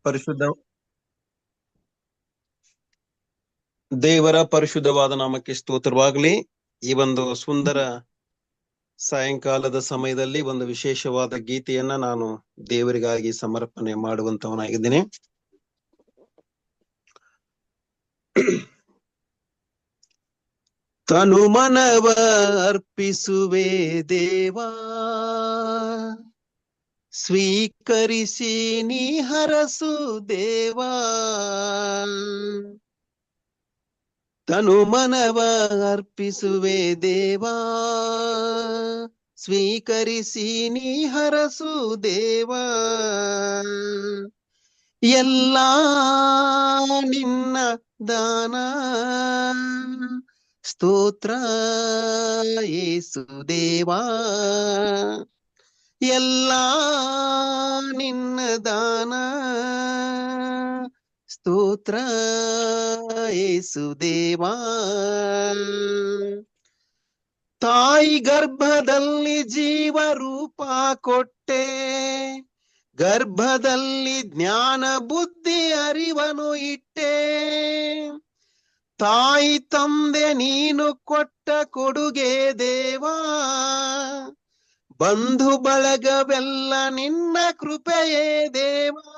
ಪರಿಶುದ್ಧ ದೇವರ ಪರಿಶುದ್ಧವಾದ ನಾಮಕ್ಕೆ ಸ್ತೋತ್ರವಾಗಲಿ. ಈ ಒಂದು ಸುಂದರ ಸಾಯಂಕಾಲದ ಸಮಯದಲ್ಲಿ ಒಂದು ವಿಶೇಷವಾದ ಗೀತೆಯನ್ನ ನಾನು ದೇವರಿಗಾಗಿ ಸಮರ್ಪಣೆ ಮಾಡುವಂತವನಾಗಿದ್ದೀನಿ. ತನು ಮನವ ಅರ್ಪಿಸುವೆ ದೇವಾ, ಸ್ವೀಕರಿಸಿ ನೀ ಹರಸು ದೇವಾ. ತನು ಮನವ ಅರ್ಪಿಸುವೆ ದೇವಾ, ಸ್ವೀಕರಿಸಿ ನೀ ಹರಸು ದೇವಾ. ಎಲ್ಲ ನಿನ್ನ ದಾನ, ಸ್ತೋತ್ರ ಯೇಸು ದೇವಾ. ಎಲ್ಲ ನಿನ್ನ ದಾನ, ಸ್ತೋತ್ರ ಯೇಸು ದೇವಾ. ತಾಯಿ ಗರ್ಭದಲ್ಲಿ ಜೀವ ರೂಪ ಕೊಟ್ಟೆ, ಗರ್ಭದಲ್ಲಿ ಜ್ಞಾನ ಬುದ್ಧಿ ಅರಿವನು ಇಟ್ಟೆ. ತಾಯಿ ತಂದೆ ನೀನು ಕೊಟ್ಟ ಕೊಡುಗೆ ದೇವಾ, ಬಂಧು ಬಳಗವೆಲ್ಲ ನಿನ್ನ ಕೃಪೆಯೇ ದೇವಾ.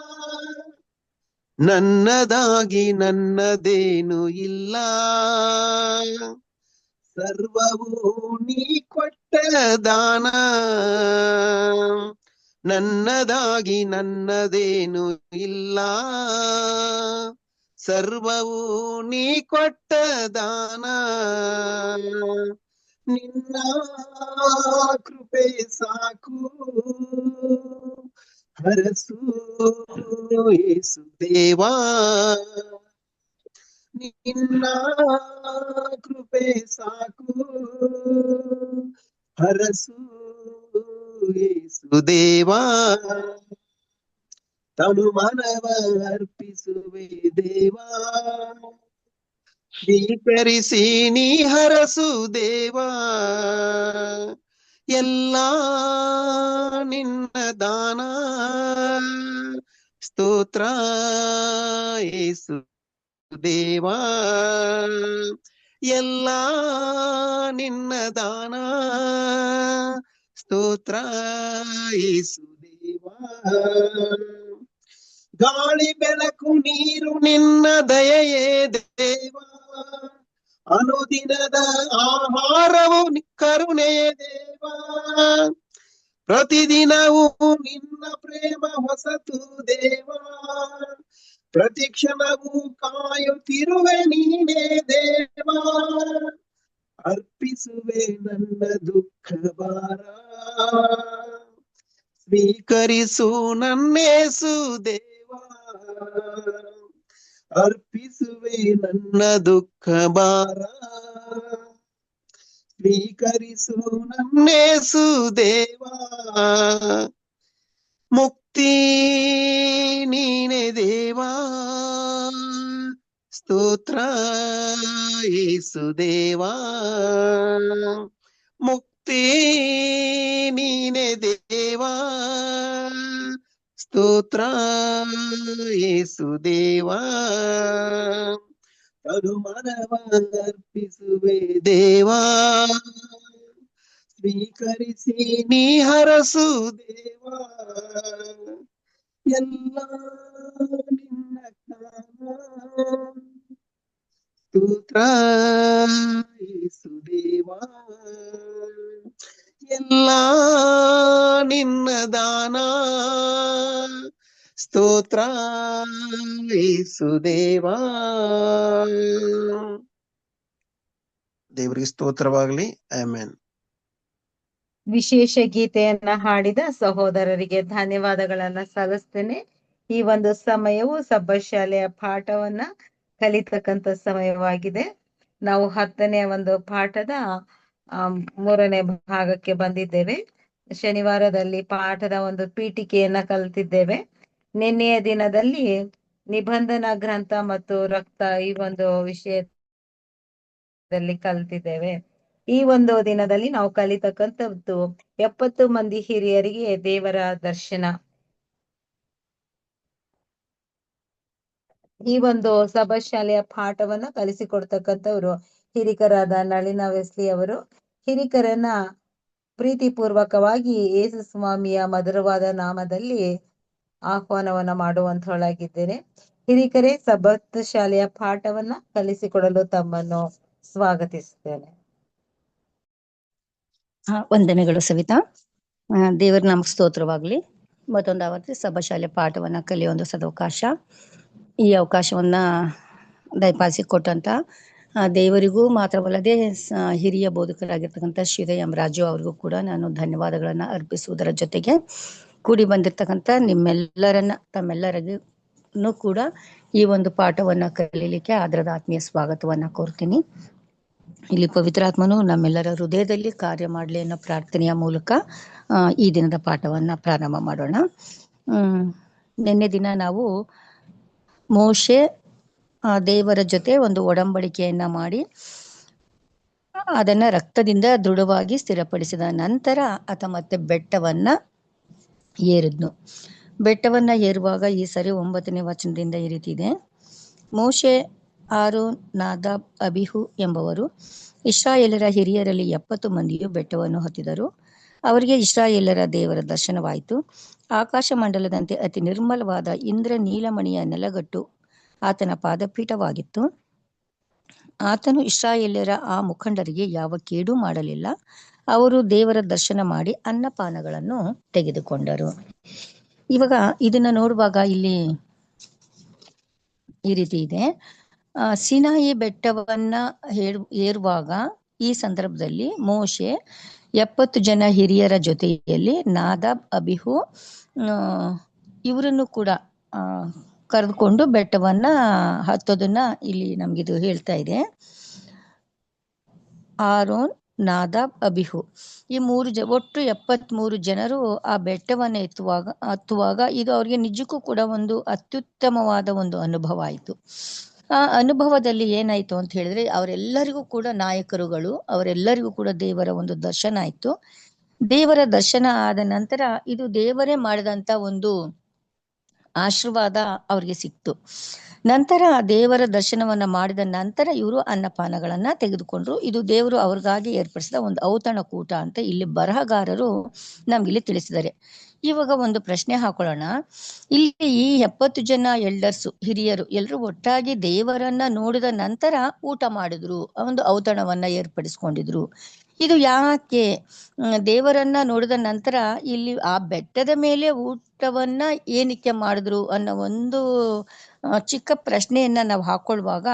ನನ್ನದಾಗಿ ನನ್ನದೇನು ಇಲ್ಲ, ಸರ್ವವೂ ನೀ ಕೊಟ್ಟ ದಾನ. ನನ್ನದಾಗಿ ನನ್ನದೇನು ಇಲ್ಲ, ಸರ್ವವೂ ನೀ ಕೊಟ್ಟ ದಾನ. ನಿನ್ನ ಕೃಪೆ ಸಾಕು, ಹರಸು ಯೇಸು ದೇವಾ. ನಿನ್ನ ಕೃಪೆ ಸಾಕು, ಹರಸು ಯೇಸು ದೇವಾ. ತನು ಮನವ ಅರ್ಪಿಸುವೆ ದೇವಾ, ಸ್ವೀಕರಿಸಿ ನೀ ಹರಸು ದೇವಾ. ಎಲ್ಲ ನಿನ್ನ ದಾನ, ಸ್ತೋತ್ರ ಯೇಸು ದೇವಾ. ಎಲ್ಲ ನಿನ್ನ ದಾನ, ಸ್ತೋತ್ರ ಯೇಸು ದೇವಾ. ಗಾಳಿ ಬೆಳಕು ನೀರು ನಿನ್ನ ದಯೆಯೇ ದೇವಾ, ಅನುದಿನದ ಆಹಾರವು ಕರುಣೆಯೇ ದೇವಾ. ಪ್ರತಿದಿನವೂ ನಿನ್ನ ಪ್ರೇಮ ಹೊಸತು ದೇವಾ, ಪ್ರತಿ ಕ್ಷಣವೂ ಕಾಯುತ್ತಿರುವೆ ನೀನೇ ದೇವಾ. ಅರ್ಪಿಸುವೆ ನನ್ನ ದುಃಖ ಭಾರ, ಸ್ವೀಕರಿಸು ನನ್ನೇಸು ದೇವಾ. ಅರ್ಪಿಸುವೆ ನನ್ನ ದುಃಖ ಭಾರ, ಸ್ವೀಕರಿಸು ನನ್ನೇಸು ದೇವಾ. ಮುಕ್ತಿ ನೀನೆ ದೇವಾ, ಸ್ತೋತ್ರ ಯೇಸು ದೇವಾ. ಮುಕ್ತಿ ನೀನೆ ದೇವಾ, ಸ್ತೋತ್ರ ಯೇಸು ದೇವಾ. ತನು ಮನವ ಅರ್ಪಿಸುವೆ ದೇವಾ, ಸ್ವೀಕರಿಸಿ ನೀ ಹರಸು ದೇವಾ. ಎಲ್ಲ ನಿನ್ನ ಕಾಲ, ಸ್ತೋತ್ರ ಯೇಸು ದೇವಾ. ಎಲ್ಲ ನಿನ್ನ ದಾನ, ಸ್ತೋತ್ರ ಯೇಸು ದೇವಾ. ದೇವರಿಗೆ ಸ್ತೋತ್ರವಾಗಲಿ. ಆಮೆನ್. ವಿಶೇಷ ಗೀತೆಯನ್ನ ಹಾಡಿದ ಸಹೋದರರಿಗೆ ಧನ್ಯವಾದಗಳನ್ನ ಸಲ್ಲಿಸ್ತೇನೆ. ಈ ಒಂದು ಸಮಯವು ಸಬ್ಬಶಾಲೆಯ ಪಾಠವನ್ನ ಕಲಿತಕ್ಕಂತ ಸಮಯವಾಗಿದೆ. ನಾವು 10ನೇ ಒಂದು ಪಾಠದ 3ನೇ ಭಾಗಕ್ಕೆ ಬಂದಿದ್ದೇವೆ. ಶನಿವಾರದಲ್ಲಿ ಪಾಠದ ಒಂದು ಪೀಠಿಕೆಯನ್ನ ಕಲಿತಿದ್ದೇವೆ. ನಿನ್ನೆಯ ದಿನದಲ್ಲಿ ನಿಬಂಧನಾ ಗ್ರಂಥ ಮತ್ತು ರಕ್ತ ಈ ಒಂದು ವಿಷಯದಲ್ಲಿ ಕಲಿತಿದ್ದೇವೆ. ಈ ಒಂದು ದಿನದಲ್ಲಿ ನಾವು ಕಲಿತಕ್ಕಂಥದ್ದು 70 ಮಂದಿ ಹಿರಿಯರಿಗೆ ದೇವರ ದರ್ಶನ. ಈ ಒಂದು ಸಭಾಶಾಲೆಯ ಪಾಠವನ್ನ ಕಲಿಸಿಕೊಡ್ತಕ್ಕಂಥವ್ರು ಹಿರಿಕರಾದ ನಳಿನ ವೆಸ್ಲಿ ಅವರು. ಹಿರಿಕರನ್ನ ಪ್ರೀತಿಪೂರ್ವಕವಾಗಿ ಯೇಸು ಸ್ವಾಮಿಯ ಮಧುರವಾದ ನಾಮದಲ್ಲಿ ಆಹ್ವಾನವನ್ನ ಮಾಡುವಂತಹೊಳಗಿದ್ದೇನೆ. ಹಿರಿಕರೇ, ಸಬ್ಬತ್ ಶಾಲೆಯ ಪಾಠವನ್ನ ಕಲಿಸಿಕೊಡಲು ತಮ್ಮನ್ನು ಸ್ವಾಗತಿಸುತ್ತೇನೆ. ವಂದನೆಗಳು ಸವಿತಾ. ದೇವರ ನಾಮಕ್ಕೆ ಸ್ತೋತ್ರವಾಗ್ಲಿ. ಮತ್ತೊಂದು ಆವರ್ತಿ ಸಭಾಶಾಲೆ ಪಾಠವನ್ನ ಕಲಿಯೋ ಒಂದು ಸದವಕಾಶ. ಈ ಅವಕಾಶವನ್ನ ದಯಪಾಲಿಸಿಕೊಟ್ಟಂತ ದೇವರಿಗೂ ಮಾತ್ರವಲ್ಲದೆ ಹಿರಿಯ ಬೋಧಕರಾಗಿರ್ತಕ್ಕಂಥ ಶ್ರೀ ಎಂ ರಾಜು ಅವ್ರಿಗೂ ಕೂಡ ನಾನು ಧನ್ಯವಾದಗಳನ್ನ ಅರ್ಪಿಸುವುದರ ಜೊತೆಗೆ ಕೂಡಿ ಬಂದಿರ್ತಕ್ಕಂಥ ತಮ್ಮೆಲ್ಲರಿಗೂ ಕೂಡ ಈ ಒಂದು ಪಾಠವನ್ನ ಕಲೀಲಿಕ್ಕೆ ಆದರದ ಆತ್ಮೀಯ ಸ್ವಾಗತವನ್ನ ಕೋರ್ತೀನಿ. ಇಲ್ಲಿ ಪವಿತ್ರಾತ್ಮನು ನಮ್ಮೆಲ್ಲರ ಹೃದಯದಲ್ಲಿ ಕಾರ್ಯ ಮಾಡಲಿ ಅನ್ನೋ ಪ್ರಾರ್ಥನೆಯ ಮೂಲಕ ಈ ದಿನದ ಪಾಠವನ್ನ ಪ್ರಾರಂಭ ಮಾಡೋಣ. ನಿನ್ನೆ ದಿನ ನಾವು ಮೋಶೆ ದೇವರ ಜೊತೆ ಒಂದು ಒಡಂಬಡಿಕೆಯನ್ನ ಮಾಡಿ ಅದನ್ನ ರಕ್ತದಿಂದ ದೃಢವಾಗಿ ಸ್ಥಿರಪಡಿಸಿದ ನಂತರ ಆತ ಮತ್ತೆ ಬೆಟ್ಟವನ್ನ ಏರುವಾಗ ಈ ಸರಿ 9ನೇ ವಚನದಿಂದ ಈ ರೀತಿ ಇದೆ. ಮೋಶೆ, ಆರೋನ್, ನಾದಾಬ್, ಅಬಿಹು ಎಂಬವರು ಇಸ್ರಾಯೇಲರ ಹಿರಿಯರಲ್ಲಿ 70 ಮಂದಿಯು ಬೆಟ್ಟವನ್ನು ಹತ್ತಿದರು. ಅವರಿಗೆ ಇಸ್ರಾಯೇಲರ ದೇವರ ದರ್ಶನವಾಯಿತು. ಆಕಾಶ ಮಂಡಲದಂತೆ ಅತಿ ನಿರ್ಮಲವಾದ ಇಂದ್ರ ನೀಲಮಣಿಯ ನೆಲಗಟ್ಟು ಆತನ ಪಾದಪೀಠವಾಗಿತ್ತು. ಆತನು ಇಸ್ರಾಯೇಲರ ಆ ಮುಖಂಡರಿಗೆ ಯಾವ ಕೇಡು ಮಾಡಲಿಲ್ಲ. ಅವರು ದೇವರ ದರ್ಶನ ಮಾಡಿ ಅನ್ನಪಾನಗಳನ್ನು ತೆಗೆದುಕೊಂಡರು. ಇವಾಗ ಇದನ್ನ ನೋಡುವಾಗ ಇಲ್ಲಿ ಈ ರೀತಿ ಇದೆ. ಸಿನಾಯಿ ಬೆಟ್ಟವನ್ನ ಏರುವಾಗ ಈ ಸಂದರ್ಭದಲ್ಲಿ ಮೋಶೆ 70 ಜನ ಹಿರಿಯರ ಜೊತೆಯಲ್ಲಿ ನಾದಾಬ್, ಅಬಿಹು ಇವರನ್ನು ಕೂಡ ಕರೆದುಕೊಂಡು ಬೆಟ್ಟವನ್ನ ಹತ್ತೋದನ್ನ ಇಲ್ಲಿ ನಮ್ಗಿದು ಹೇಳ್ತಾ ಇದೆ. ಆರೋನ್, ನಾದಾಬ್, ಅಬಿಹು ಈ ಒಟ್ಟು 73 ಜನರು ಆ ಬೆಟ್ಟವನ್ನ ಹತ್ತುವಾಗ ಇದು ಅವ್ರಿಗೆ ನಿಜಕ್ಕೂ ಕೂಡ ಒಂದು ಅತ್ಯುತ್ತಮವಾದ ಒಂದು ಅನುಭವ ಆಯಿತು. ಆ ಅನುಭವದಲ್ಲಿ ಏನಾಯ್ತು ಅಂತ ಹೇಳಿದ್ರೆ, ಅವರೆಲ್ಲರಿಗೂ ಕೂಡ ನಾಯಕರುಗಳು, ಅವರೆಲ್ಲರಿಗೂ ಕೂಡ ದೇವರ ಒಂದು ದರ್ಶನ ಆಯ್ತು. ದೇವರ ದರ್ಶನ ಆದ ನಂತರ ಇದು ದೇವರೇ ಮಾಡಿದಂತ ಒಂದು ಆಶೀರ್ವಾದ ಅವ್ರಿಗೆ ಸಿಕ್ತು. ನಂತರ ದೇವರ ದರ್ಶನವನ್ನ ಮಾಡಿದ ನಂತರ ಇವರು ಅನ್ನಪಾನಗಳನ್ನ ತೆಗೆದುಕೊಂಡ್ರು. ಇದು ದೇವರು ಅವ್ರಿಗಾಗಿ ಏರ್ಪಡಿಸಿದ ಒಂದು ಔತಣಕೂಟ ಅಂತ ಇಲ್ಲಿ ಬರಹಗಾರರು ನಮ್ಗಿಲ್ಲಿ ತಿಳಿಸಿದ್ದಾರೆ. ಇವಾಗ ಒಂದು ಪ್ರಶ್ನೆ ಹಾಕೊಳ್ಳೋಣ. ಇಲ್ಲಿ ಈ 70 ಜನ ಎಲ್ಡರ್ಸು, ಹಿರಿಯರು ಎಲ್ಲರೂ ಒಟ್ಟಾಗಿ ದೇವರನ್ನ ನೋಡಿದ ನಂತರ ಊಟ ಮಾಡಿದ್ರು, ಒಂದು ಔತಣವನ್ನ ಏರ್ಪಡಿಸ್ಕೊಂಡಿದ್ರು. ಇದು ಯಾಕೆ? ದೇವರನ್ನ ನೋಡಿದ ನಂತರ ಇಲ್ಲಿ ಆ ಬೆಟ್ಟದ ಮೇಲೆ ಊಟವನ್ನ ಏನಕ್ಕೆ ಮಾಡಿದ್ರು ಅನ್ನೋ ಒಂದು ಚಿಕ್ಕ ಪ್ರಶ್ನೆಯನ್ನ ನಾವು ಹಾಕೊಳ್ಳುವಾಗ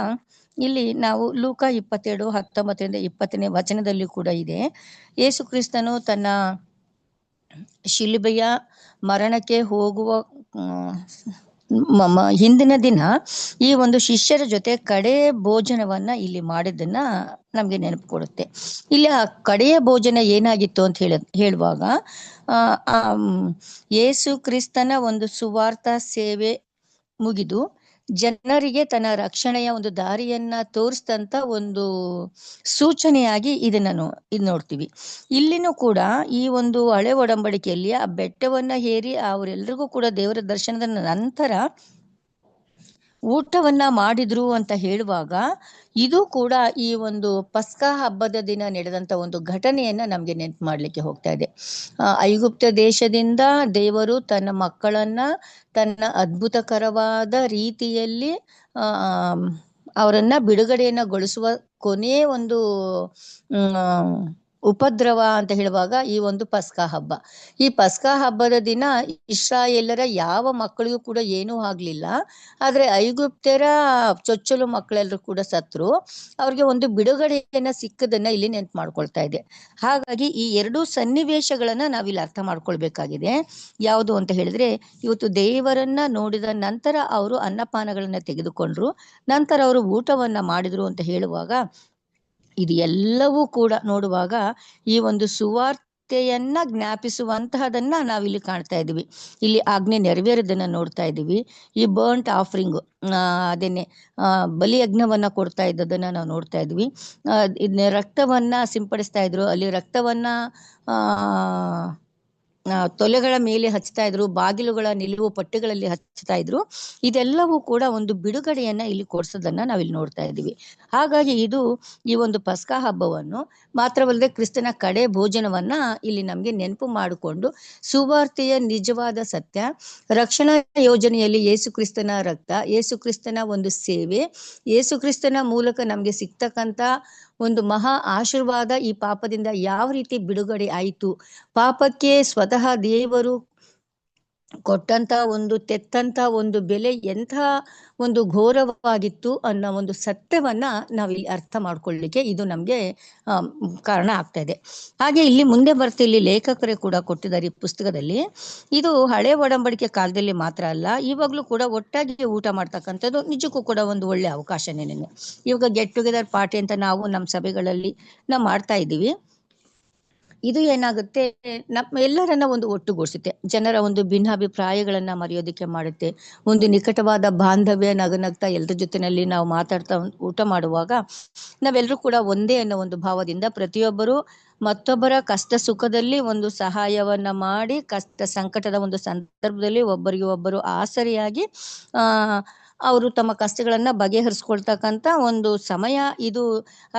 ಇಲ್ಲಿ ನಾವು ಲೂಕ 27:19-20 ವಚನದಲ್ಲಿ ಕೂಡ ಇದೆ. ಯೇಸು ಕ್ರಿಸ್ತನು ತನ್ನ ಶಿಲುಬೆಯ ಮರಣಕ್ಕೆ ಹೋಗುವ ಹಿಂದಿನ ದಿನ ಈ ಒಂದು ಶಿಷ್ಯರ ಜೊತೆ ಕಡೆ ಭೋಜನವನ್ನ ಇಲ್ಲಿ ಮಾಡಿದ್ದನ್ನ ನಮ್ಗೆ ನೆನಪು ಕೊಡುತ್ತೆ. ಇಲ್ಲಿ ಆ ಕಡೆಯ ಭೋಜನ ಏನಾಗಿತ್ತು ಅಂತ ಹೇಳುವಾಗ ಯೇಸು ಕ್ರಿಸ್ತನ ಒಂದು ಸುವಾರ್ಥ ಸೇವೆ ಮುಗಿದು ಜನರಿಗೆ ತನ್ನ ರಕ್ಷಣೆಯ ಒಂದು ದಾರಿಯನ್ನ ತೋರಿಸಿದಂತ ಒಂದು ಸೂಚನೆಯಾಗಿ ಇದನ್ನ ನೋಡ್ತೀವಿ. ಇಲ್ಲಿನೂ ಕೂಡ ಈ ಒಂದು ಹಳೆ ಒಡಂಬಡಿಕೆಯಲ್ಲಿ ಆ ಬೆಟ್ಟವನ್ನ ಹೇರಿ ಅವರೆಲ್ಲರಿಗೂ ಕೂಡ ದೇವರ ದರ್ಶನದ ನಂತರ ಊಟವನ್ನ ಮಾಡಿದ್ರು ಅಂತ ಹೇಳುವಾಗ ಇದು ಕೂಡ ಈ ಒಂದು ಪಸ್ಕಾ ಹಬ್ಬದ ದಿನ ನಡೆದಂತ ಒಂದು ಘಟನೆಯನ್ನ ನಮ್ಗೆ ನೆನಪು ಮಾಡ್ಲಿಕ್ಕೆ ಹೋಗ್ತಾ ಇದೆ. ಐಗುಪ್ತ ದೇಶದಿಂದ ದೇವರು ತನ್ನ ಮಕ್ಕಳನ್ನ ತನ್ನ ಅದ್ಭುತಕರವಾದ ರೀತಿಯಲ್ಲಿ ಅವರನ್ನ ಬಿಡುಗಡೆಯನ್ನಗೊಳಿಸುವ ಕೊನೆಯ ಒಂದು ಉಪದ್ರವ ಅಂತ ಹೇಳುವಾಗ ಈ ಒಂದು ಪಸ್ಕಾ ಹಬ್ಬ. ಈ ಪಸ್ಕಾ ಹಬ್ಬದ ದಿನ ಇಸ್ರಾಯೇಲರ ಯಾವ ಮಕ್ಕಳಿಗೂ ಕೂಡ ಏನೂ ಆಗ್ಲಿಲ್ಲ. ಆದ್ರೆ ಐಗುಪ್ತ್ಯರ ಚೊಚ್ಚಲು ಮಕ್ಕಳೆಲ್ಲರೂ ಕೂಡ ಸತ್ರು. ಅವ್ರಿಗೆ ಒಂದು ಬಿಡುಗಡೆಯನ್ನ ಸಿಕ್ಕದನ್ನ ಇಲ್ಲಿ ನೆನ್ಪು ಮಾಡ್ಕೊಳ್ತಾ ಇದೆ. ಹಾಗಾಗಿ ಈ ಎರಡೂ ಸನ್ನಿವೇಶಗಳನ್ನ ನಾವಿಲ್ಲಿ ಅರ್ಥ ಮಾಡ್ಕೊಳ್ಬೇಕಾಗಿದೆ. ಯಾವುದು ಅಂತ ಹೇಳಿದ್ರೆ, ಇವತ್ತು ದೇವರನ್ನ ನೋಡಿದ ನಂತರ ಅವರು ಅನ್ನಪಾನಗಳನ್ನ ತೆಗೆದುಕೊಂಡ್ರು, ನಂತರ ಅವರು ಊಟವನ್ನ ಮಾಡಿದ್ರು ಅಂತ ಹೇಳುವಾಗ ಇದು ಎಲ್ಲವೂ ಕೂಡ ನೋಡುವಾಗ ಈ ಒಂದು ಸುವಾರ್ತೆಯನ್ನ ಜ್ಞಾಪಿಸುವಂತಹದನ್ನ ನಾವಿಲ್ಲಿ ಕಾಣ್ತಾ ಇದೀವಿ. ಇಲ್ಲಿ ಆಜ್ಞೆ ನೆರವೇರದನ್ನ ನೋಡ್ತಾ ಇದೀವಿ. ಈ ಬರ್ಂಟ್ ಆಫರಿಂಗ್, ಅದೇನೆ ಬಲಿ ಯಜ್ಞವನ್ನ ಕೊಡ್ತಾ ಇದ್ದದನ್ನ ನಾವು ನೋಡ್ತಾ ಇದ್ವಿ. ರಕ್ತವನ್ನ ಸಿಂಪಡಿಸ್ತಾ ಇದ್ರು. ಅಲ್ಲಿ ರಕ್ತವನ್ನ ತೊಲೆಗಳ ಮೇಲೆ ಹಚ್ತಾ ಇದ್ರು, ಬಾಗಿಲುಗಳ ನಿಲುವು ಪಟ್ಟಿಗಳಲ್ಲಿ ಹಚ್ತಾ ಇದ್ರು. ಇದೆಲ್ಲವೂ ಕೂಡ ಒಂದು ಬಿಡುಗಡೆಯನ್ನ ಇಲ್ಲಿ ಕೊಡ್ಸೋದನ್ನ ನಾವಿಲ್ಲಿ ನೋಡ್ತಾ ಇದ್ದೀವಿ. ಹಾಗಾಗಿ ಇದು ಈ ಒಂದು ಪಸ್ಕಾ ಹಬ್ಬವನ್ನು ಮಾತ್ರವಲ್ಲದೆ ಕ್ರಿಸ್ತನ ಕಡೆ ಭೋಜನವನ್ನ ಇಲ್ಲಿ ನಮ್ಗೆ ನೆನಪು ಮಾಡಿಕೊಂಡು ಸುವಾರ್ತೆಯ ನಿಜವಾದ ಸತ್ಯ, ರಕ್ಷಣಾ ಯೋಜನೆಯಲ್ಲಿ ಯೇಸು ಕ್ರಿಸ್ತನ ರಕ್ತ, ಯೇಸು ಕ್ರಿಸ್ತನ ಒಂದು ಸೇವೆ, ಯೇಸು ಕ್ರಿಸ್ತನ ಮೂಲಕ ನಮ್ಗೆ ಸಿಗ್ತಕ್ಕಂತ ಒಂದು ಮಹಾ ಆಶೀರ್ವಾದ, ಈ ಪಾಪದಿಂದ ಯಾವ ರೀತಿ ಬಿಡುಗಡೆ ಆಯಿತು, ಪಾಪಕ್ಕೆ ಸ್ವತಃ ದೇವರು ಕೊಟ್ಟಂತ ಒಂದು ತೆತ್ತಂತ ಒಂದು ಬೆಲೆ ಎಂಥ ಒಂದು ಘೋರವಾಗಿತ್ತು ಅನ್ನೋ ಒಂದು ಸತ್ಯವನ್ನ ನಾವಿಲ್ಲಿ ಅರ್ಥ ಮಾಡ್ಕೊಳ್ಳಿಕ್ಕೆ ಇದು ನಮ್ಗೆ ಕಾರಣ ಆಗ್ತಾ ಇದೆ. ಹಾಗೆ ಇಲ್ಲಿ ಮುಂದೆ ಇಲ್ಲಿ ಲೇಖಕರೇ ಕೂಡ ಕೊಟ್ಟಿದ್ದಾರೆ ಈ ಪುಸ್ತಕದಲ್ಲಿ. ಇದು ಹಳೆ ಒಡಂಬಡಿಕೆ ಕಾಲದಲ್ಲಿ ಮಾತ್ರ ಅಲ್ಲ, ಇವಾಗ್ಲೂ ಕೂಡ ಒಟ್ಟಾಗಿ ಊಟ ಮಾಡ್ತಕ್ಕಂಥದ್ದು ನಿಜಕ್ಕೂ ಕೂಡ ಒಂದು ಒಳ್ಳೆ ಅವಕಾಶನೇನೆ. ಇವಾಗ ಗೆಟ್ ಟುಗೆದರ್ ಪಾರ್ಟಿ ಅಂತ ನಾವು ನಮ್ಮ ಸಭೆಗಳಲ್ಲಿ ನಾವು ಮಾಡ್ತಾ ಇದ್ದೀವಿ. ಇದು ಏನಾಗುತ್ತೆ, ನಮ್ಮ ಎಲ್ಲರನ್ನ ಒಂದು ಒಟ್ಟುಗೂಡಿಸುತ್ತೆ, ಜನರ ಒಂದು ಭಿನ್ನಾಭಿಪ್ರಾಯಗಳನ್ನ ಮರೆಯೋದಕ್ಕೆ ಮಾಡುತ್ತೆ, ಒಂದು ನಿಕಟವಾದ ಬಾಂಧವ್ಯ, ನಗನಗ್ತಾ ಎಲ್ಲರ ಜೊತೆನಲ್ಲಿ ನಾವು ಮಾತಾಡ್ತಾ ಊಟ ಮಾಡುವಾಗ ನಾವೆಲ್ಲರೂ ಕೂಡ ಒಂದೇ ಅನ್ನೋ ಒಂದು ಭಾವದಿಂದ ಪ್ರತಿಯೊಬ್ಬರು ಮತ್ತೊಬ್ಬರ ಕಷ್ಟ ಸುಖದಲ್ಲಿ ಒಂದು ಸಹಾಯವನ್ನ ಮಾಡಿ, ಕಷ್ಟ ಸಂಕಟದ ಒಂದು ಸಂದರ್ಭದಲ್ಲಿ ಒಬ್ಬರಿಗೆ ಒಬ್ಬರು ಆಸರಿಯಾಗಿ ಅವರು ತಮ್ಮ ಕಷ್ಟಗಳನ್ನ ಬಗೆಹರಿಸ್ಕೊಳ್ತಕ್ಕಂಥ ಒಂದು ಸಮಯ. ಇದು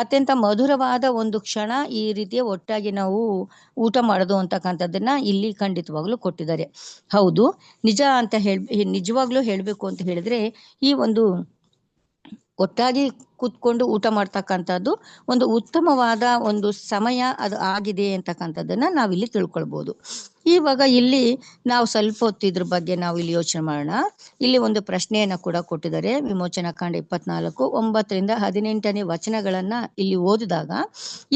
ಅತ್ಯಂತ ಮಧುರವಾದ ಒಂದು ಕ್ಷಣ. ಈ ರೀತಿಯ ಒಟ್ಟಾಗಿ ನಾವು ಊಟ ಮಾಡೋದು ಅಂತಕ್ಕಂಥದ್ದನ್ನ ಇಲ್ಲಿ ಖಂಡಿತವಾಗ್ಲೂ ಕೊಟ್ಟಿದ್ದಾರೆ. ಹೌದು, ನಿಜ ಅಂತ ನಿಜವಾಗ್ಲೂ ಹೇಳ್ಬೇಕು ಅಂತ ಹೇಳಿದ್ರೆ ಈ ಒಂದು ಒಟ್ಟಾಗಿ ಕೂತ್ಕೊಂಡು ಊಟ ಮಾಡ್ತಕ್ಕಂಥದ್ದು ಒಂದು ಉತ್ತಮವಾದ ಒಂದು ಸಮಯ ಅದು ಆಗಿದೆ ಅಂತಕ್ಕಂಥದ್ದನ್ನ ನಾವಿಲ್ಲಿ ತಿಳ್ಕೊಳ್ಬಹುದು. ಇವಾಗ ಇಲ್ಲಿ ನಾವು ಸ್ವಲ್ಪ ಹೊತ್ತು ಇದ್ರ ಬಗ್ಗೆ ನಾವು ಇಲ್ಲಿ ಯೋಚನೆ ಮಾಡೋಣ. ಇಲ್ಲಿ ಒಂದು ಪ್ರಶ್ನೆಯನ್ನ ಕೂಡ ಕೊಟ್ಟಿದ್ದಾರೆ. ವಿಮೋಚನಾ ಕಾಂಡ 24 9-18 ವಚನಗಳನ್ನ ಇಲ್ಲಿ ಓದಿದಾಗ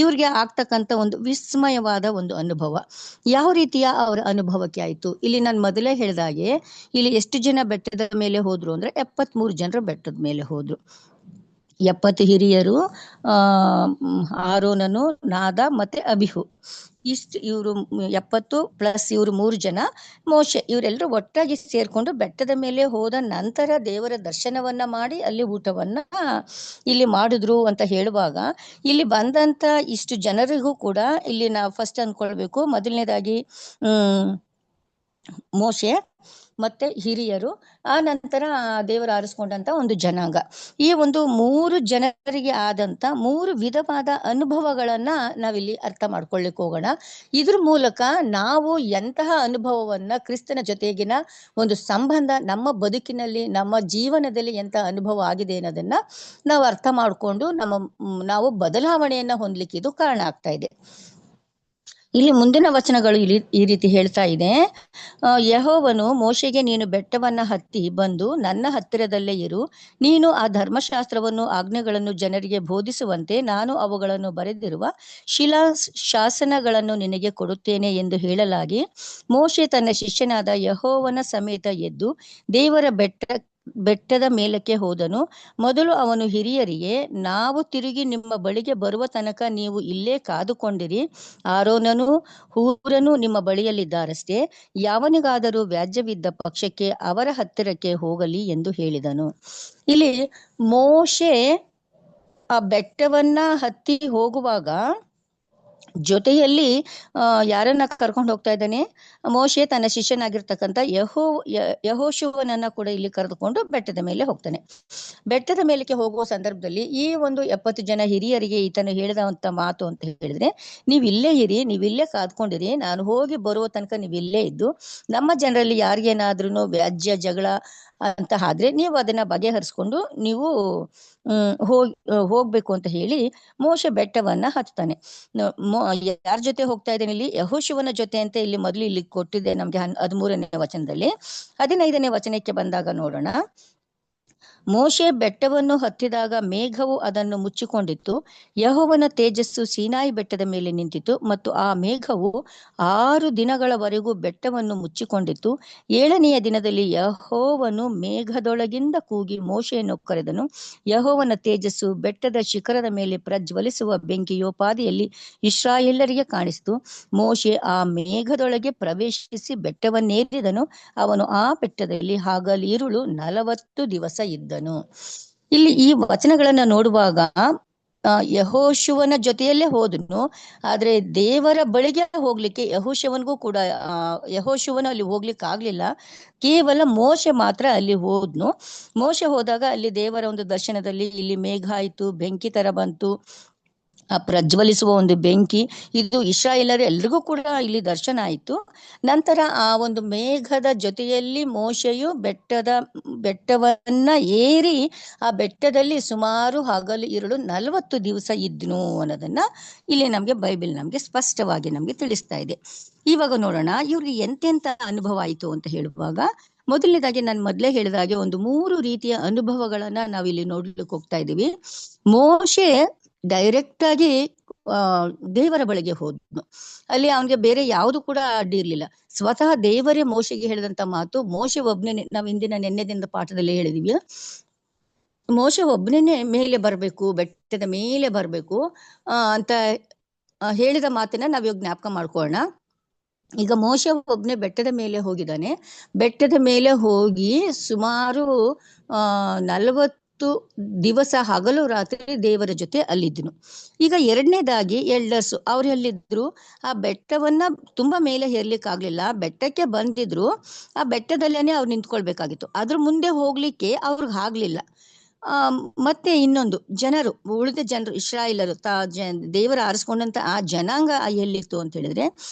ಇವ್ರಿಗೆ ಆಗ್ತಕ್ಕಂಥ ಒಂದು ವಿಸ್ಮಯವಾದ ಒಂದು ಅನುಭವ ಯಾವ ರೀತಿಯ ಅವರ ಅನುಭವಕ್ಕೆ ಆಯ್ತು. ಇಲ್ಲಿ ನಾನು ಮೊದಲೇ ಹೇಳಿದಾಗೆ ಇಲ್ಲಿ ಎಷ್ಟು ಜನ ಬೆಟ್ಟದ ಮೇಲೆ ಹೋದ್ರು ಅಂದ್ರೆ 73 ಜನರು ಬೆಟ್ಟದ ಮೇಲೆ ಹೋದ್ರು. 70 ಹಿರಿಯರು, ಆರೋನನು, ನಾದಾಬ್ ಮತ್ತೆ ಅಬಿಹು, ಇವರು 70 ಪ್ಲಸ್ ಇವರು 3 ಜನ, ಮೋಶೆ, ಇವರೆಲ್ಲರೂ ಒಟ್ಟಾಗಿ ಸೇರ್ಕೊಂಡು ಬೆಟ್ಟದ ಮೇಲೆ ಹೋದ ನಂತರ ದೇವರ ದರ್ಶನವನ್ನ ಮಾಡಿ ಅಲ್ಲಿ ಊಟವನ್ನ ಇಲ್ಲಿ ಮಾಡಿದ್ರು ಅಂತ ಹೇಳುವಾಗ ಇಲ್ಲಿ ಬಂದಂತ ಇಷ್ಟು ಜನರಿಗೂ ಕೂಡ ಇಲ್ಲಿ ನಾವು ಫಸ್ಟ್ ಅಂದ್ಕೊಳ್ಬೇಕು, ಮೊದಲನೇದಾಗಿ ಮೋಶೆ ಮತ್ತೆ ಹಿರಿಯರು, ಆ ನಂತರ ದೇವರು ಆರಿಸ್ಕೊಂಡಂತ ಒಂದು ಜನಾಂಗ. ಈ ಒಂದು 3 ಜನರಿಗೆ ಆದಂತ 3 ವಿಧವಾದ ಅನುಭವಗಳನ್ನ ನಾವಿಲ್ಲಿ ಅರ್ಥ ಮಾಡ್ಕೊಳ್ಳಿಕ್ಕೆ ಹೋಗೋಣ. ಇದ್ರ ಮೂಲಕ ನಾವು ಎಂತಹ ಅನುಭವವನ್ನ, ಕ್ರಿಸ್ತನ ಜೊತೆಗಿನ ಒಂದು ಸಂಬಂಧ ನಮ್ಮ ಬದುಕಿನಲ್ಲಿ, ನಮ್ಮ ಜೀವನದಲ್ಲಿ ಎಂತಹ ಅನುಭವ ಆಗಿದೆ ಅನ್ನೋದನ್ನ ನಾವು ಅರ್ಥ ಮಾಡ್ಕೊಂಡು ನಾವು ಬದಲಾವಣೆಯನ್ನ ಹೊಂದಲಿಕ್ಕೆ ಇದು ಕಾರಣ ಆಗ್ತಾ ಇದೆ. ಇಲ್ಲಿ ಮುಂದಿನ ವಚನಗಳು ಈ ರೀತಿ ಹೇಳ್ತಾ ಇದೆ. ಯೆಹೋವನು ಮೋಶೆಗೆ, ನೀನು ಬೆಟ್ಟವನ್ನ ಹತ್ತಿ ಬಂದು ನನ್ನ ಹತ್ತಿರದಲ್ಲೇ ಇರು, ನೀನು ಆ ಧರ್ಮಶಾಸ್ತ್ರವನ್ನು ಆಜ್ಞೆಗಳನ್ನು ಜನರಿಗೆ ಬೋಧಿಸುವಂತೆ ನಾನು ಅವುಗಳನ್ನು ಬರೆದಿರುವ ಶಿಲಾ ಶಾಸನಗಳನ್ನು ನಿನಗೆ ಕೊಡುತ್ತೇನೆ ಎಂದು ಹೇಳಲಾಗಿ ಮೋಶೆ ತನ್ನ ಶಿಷ್ಯನಾದ ಯೆಹೋವನ ಸಮೇತ ಎದ್ದು ದೇವರ ಬೆಟ್ಟದ ಮೇಲಕ್ಕೆ ಹೋದನು. ಮೊದಲು ಅವನು ಹಿರಿಯರಿಗೆ, ನಾವು ತಿರುಗಿ ನಿಮ್ಮ ಬಳಿಗೆ ಬರುವ ತನಕ ನೀವು ಇಲ್ಲೇ ಕಾದುಕೊಂಡಿರಿ, ಆರೋನನು ಹೂರನು ನಿಮ್ಮ ಬಳಿಯಲ್ಲಿದ್ದಾರಷ್ಟೇ, ಯಾವನಿಗಾದರೂ ವ್ಯಾಜ್ಯವಿದ್ದ ಪಕ್ಷಕ್ಕೆ ಅವರ ಹತ್ತಿರಕ್ಕೆ ಹೋಗಲಿ ಎಂದು ಹೇಳಿದನು. ಇಲ್ಲಿ ಮೋಶೆ ಆ ಬೆಟ್ಟವನ್ನ ಹತ್ತಿ ಹೋಗುವಾಗ ಜೊತೆಯಲ್ಲಿ ಯಾರನ್ನ ಕರ್ಕೊಂಡು ಹೋಗ್ತಾ ಇದ್ದಾನೆ? ಮೋಶೆ ತನ್ನ ಶಿಷ್ಯನಾಗಿರ್ತಕ್ಕಂಥ ಯೆಹೋಶುವನನ್ನ ಕೂಡ ಇಲ್ಲಿ ಕರೆದುಕೊಂಡು ಬೆಟ್ಟದ ಮೇಲೆ ಹೋಗ್ತಾನೆ. ಬೆಟ್ಟದ ಮೇಲಕ್ಕೆ ಹೋಗುವ ಸಂದರ್ಭದಲ್ಲಿ ಈ ಒಂದು 70 ಜನ ಹಿರಿಯರಿಗೆ ಈತನು ಹೇಳಿದಂತ ಮಾತು ಅಂತ ಹೇಳಿದ್ರೆ, ನೀವ್ ಇಲ್ಲೇ ಇರಿ, ನೀವಿಲ್ಲೇ ಕಾದ್ಕೊಂಡಿರಿ, ನಾನು ಹೋಗಿ ಬರುವ ತನಕ ನೀವು ಇಲ್ಲೇ ಇದ್ದು ನಮ್ಮ ಜನರಲ್ಲಿ ಯಾರಿಗೇನಾದ್ರೂ ವ್ಯಾಜ್ಯ ಜಗಳ ಅಂತ ಆದ್ರೆ ನೀವು ಅದನ್ನ ಬಗೆಹರಿಸ್ಕೊಂಡು ನೀವು ಹೋಗ್ಬೇಕು ಅಂತ ಹೇಳಿ ಮೋಶೆ ಬೆಟ್ಟವನ್ನ ಹತ್ತಾನೆ. ಯಾರ ಜೊತೆ ಹೋಗ್ತಾ ಇದ್ದೇನೆ? ಇಲ್ಲಿ ಯೆಹೋಶುವನ ಜೊತೆ ಅಂತ ಇಲ್ಲಿ ಮೊದಲು ಇಲ್ಲಿ ಕೊಟ್ಟಿದೆ ನಮ್ಗೆ 13ನೇ ವಚನದಲ್ಲಿ. 15ನೇ ವಚನಕ್ಕೆ ಬಂದಾಗ ನೋಡೋಣ. ಮೋಶೆ ಬೆಟ್ಟವನ್ನು ಹತ್ತಿದಾಗ ಮೇಘವು ಅದನ್ನು ಮುಚ್ಚಿಕೊಂಡಿತ್ತು. ಯೆಹೋವನ ತೇಜಸ್ಸು ಸೀನಾಯಿ ಬೆಟ್ಟದ ಮೇಲೆ ನಿಂತಿತು ಮತ್ತು ಆ ಮೇಘವು 6 ದಿನಗಳವರೆಗೂ ಬೆಟ್ಟವನ್ನು ಮುಚ್ಚಿಕೊಂಡಿತ್ತು. 7ನೆಯ ದಿನದಲ್ಲಿ ಯೆಹೋವನು ಮೇಘದೊಳಗಿಂದ ಕೂಗಿ ಮೋಶೆಯನ್ನು ಕರೆದನು. ಯೆಹೋವನ ತೇಜಸ್ಸು ಬೆಟ್ಟದ ಶಿಖರದ ಮೇಲೆ ಪ್ರಜ್ವಲಿಸುವ ಬೆಂಕಿಯೋಪಾದಿಯಲ್ಲಿ ಇಸ್ರಾಯೇಲರಿಗೆ ಕಾಣಿಸಿತು. ಮೋಶೆ ಆ ಮೇಘದೊಳಗೆ ಪ್ರವೇಶಿಸಿ ಬೆಟ್ಟವನ್ನೇರಿದನು. ಅವನು ಆ ಬೆಟ್ಟದಲ್ಲಿ ಹಗಲಿರುಳು 40 ದಿವಸ ಇದ್ದನು. ಇಲ್ಲಿ ಈ ವಚನಗಳನ್ನ ನೋಡುವಾಗ ಯೆಹೋಶುವನ ಜೊತೆಯಲ್ಲೇ ಹೋದನು. ಆದ್ರೆ ದೇವರ ಬಳಿಗೆ ಹೋಗ್ಲಿಕ್ಕೆ ಯೆಹೋಶುವನಿಗೂ ಕೂಡ ಯೆಹೋಶುವನು ಅಲ್ಲಿ ಹೋಗ್ಲಿಕ್ಕೆ ಆಗ್ಲಿಲ್ಲ. ಕೇವಲ ಮೋಶೆ ಮಾತ್ರ ಅಲ್ಲಿ ಹೋದ್ನು. ಮೋಶೆ ಹೋದಾಗ ಅಲ್ಲಿ ದೇವರ ಒಂದು ದರ್ಶನದಲ್ಲಿ ಇಲ್ಲಿ ಮೇಘ ಆಯ್ತು, ಬೆಂಕಿ ತರ ಬಂತು, ಆ ಪ್ರಜ್ವಲಿಸುವ ಒಂದು ಬೆಂಕಿ. ಇದು ಇಸ್ರಾಯೇಲರು ಎಲ್ರಿಗೂ ಕೂಡ ಇಲ್ಲಿ ದರ್ಶನ ಆಯಿತು. ನಂತರ ಆ ಒಂದು ಮೇಘದ ಜೊತೆಯಲ್ಲಿ ಮೋಶೆಯು ಬೆಟ್ಟವನ್ನ ಏರಿ ಆ ಬೆಟ್ಟದಲ್ಲಿ ಸುಮಾರು ಹಗಲು ಇರುಳು 40 ದಿವಸ ಇದ್ನು ಅನ್ನೋದನ್ನ ಇಲ್ಲಿ ನಮ್ಗೆ ಬೈಬಲ್ ನಮ್ಗೆ ಸ್ಪಷ್ಟವಾಗಿ ನಮ್ಗೆ ತಿಳಿಸ್ತಾ ಇದೆ. ಇವಾಗ ನೋಡೋಣ ಇವ್ರಿಗೆ ಎಂತೆಂತ ಅನುಭವ ಆಯಿತು ಅಂತ ಹೇಳುವಾಗ, ಮೊದಲನೇದಾಗಿ ನಾನು ಮೊದಲೇ ಹೇಳಿದಾಗೆ ಒಂದು 3 ರೀತಿಯ ಅನುಭವಗಳನ್ನ ನಾವಿಲ್ಲಿ ನೋಡ್ಲಿಕ್ಕೆ ಹೋಗ್ತಾ ಇದೀವಿ. ಮೋಶೆ ಡೈರೆಕ್ಟ್ ಆಗಿ ದೇವರ ಬಳಿಗೆ ಹೋದ್ನು. ಅಲ್ಲಿ ಅವನಿಗೆ ಬೇರೆ ಯಾವುದು ಕೂಡ ಅಡ್ಡಿ ಇರ್ಲಿಲ್ಲ. ಸ್ವತಃ ದೇವರೇ ಮೋಶೆಗೆ ಹೇಳಿದಂತ ಮಾತು, ಮೋಶೆ ಒಬ್ನೇ, ನಾವು ಇಂದಿನ ನೆನ್ನೆದಿಂದ ಪಾಠದಲ್ಲಿ ಹೇಳಿದೀವಿ, ಮೋಶೆ ಒಬ್ನೇ ಮೇಲೆ ಬರ್ಬೇಕು, ಬೆಟ್ಟದ ಮೇಲೆ ಬರ್ಬೇಕು ಅಂತ ಹೇಳಿದ ಮಾತನ್ನ ನಾವ್ ಇವಾಗ ಜ್ಞಾಪಕ ಮಾಡ್ಕೊಳ್ಳೋಣ. ಈಗ ಮೋಶೆ ಒಬ್ನೇ ಬೆಟ್ಟದ ಮೇಲೆ ಹೋಗಿದ್ದಾನೆ. ಬೆಟ್ಟದ ಮೇಲೆ ಹೋಗಿ ಸುಮಾರು 40 ದಿವಸ ಹಗಲು ರಾತ್ರಿ ದೇವರ ಜೊತೆ ಅಲ್ಲಿದ್ನು. ಈಗ ಎರಡನೇದಾಗಿ ಎಲ್ಡರ್ಸ್ ಅವ್ರು ಎಲ್ಲಿದ್ರು, ಆ ಬೆಟ್ಟವನ್ನ ತುಂಬಾ ಮೇಲೆ ಹೇರ್ಲಿಕ್ಕೆ ಆಗ್ಲಿಲ್ಲ. ಬೆಟ್ಟಕ್ಕೆ ಬಂದಿದ್ರು, ಆ ಬೆಟ್ಟದಲ್ಲೇನೆ ಅವ್ರು ನಿಂತ್ಕೊಳ್ಬೇಕಾಗಿತ್ತು. ಅದ್ರ ಮುಂದೆ ಹೋಗ್ಲಿಕ್ಕೆ ಅವ್ರಿಗೆ ಆಗ್ಲಿಲ್ಲ. ಮತ್ತೆ ಇನ್ನೊಂದು ಜನರು, ಉಳಿದ ಜನರು ಇಸ್ರಾಯೇಲರು ದೇವರ ಆರಿಸ್ಕೊಂಡಂತ ಆ ಜನಾಂಗ ಎಲ್ಲಿತ್ತು ಅಂತ ಹೇಳಿದ್ರೆ,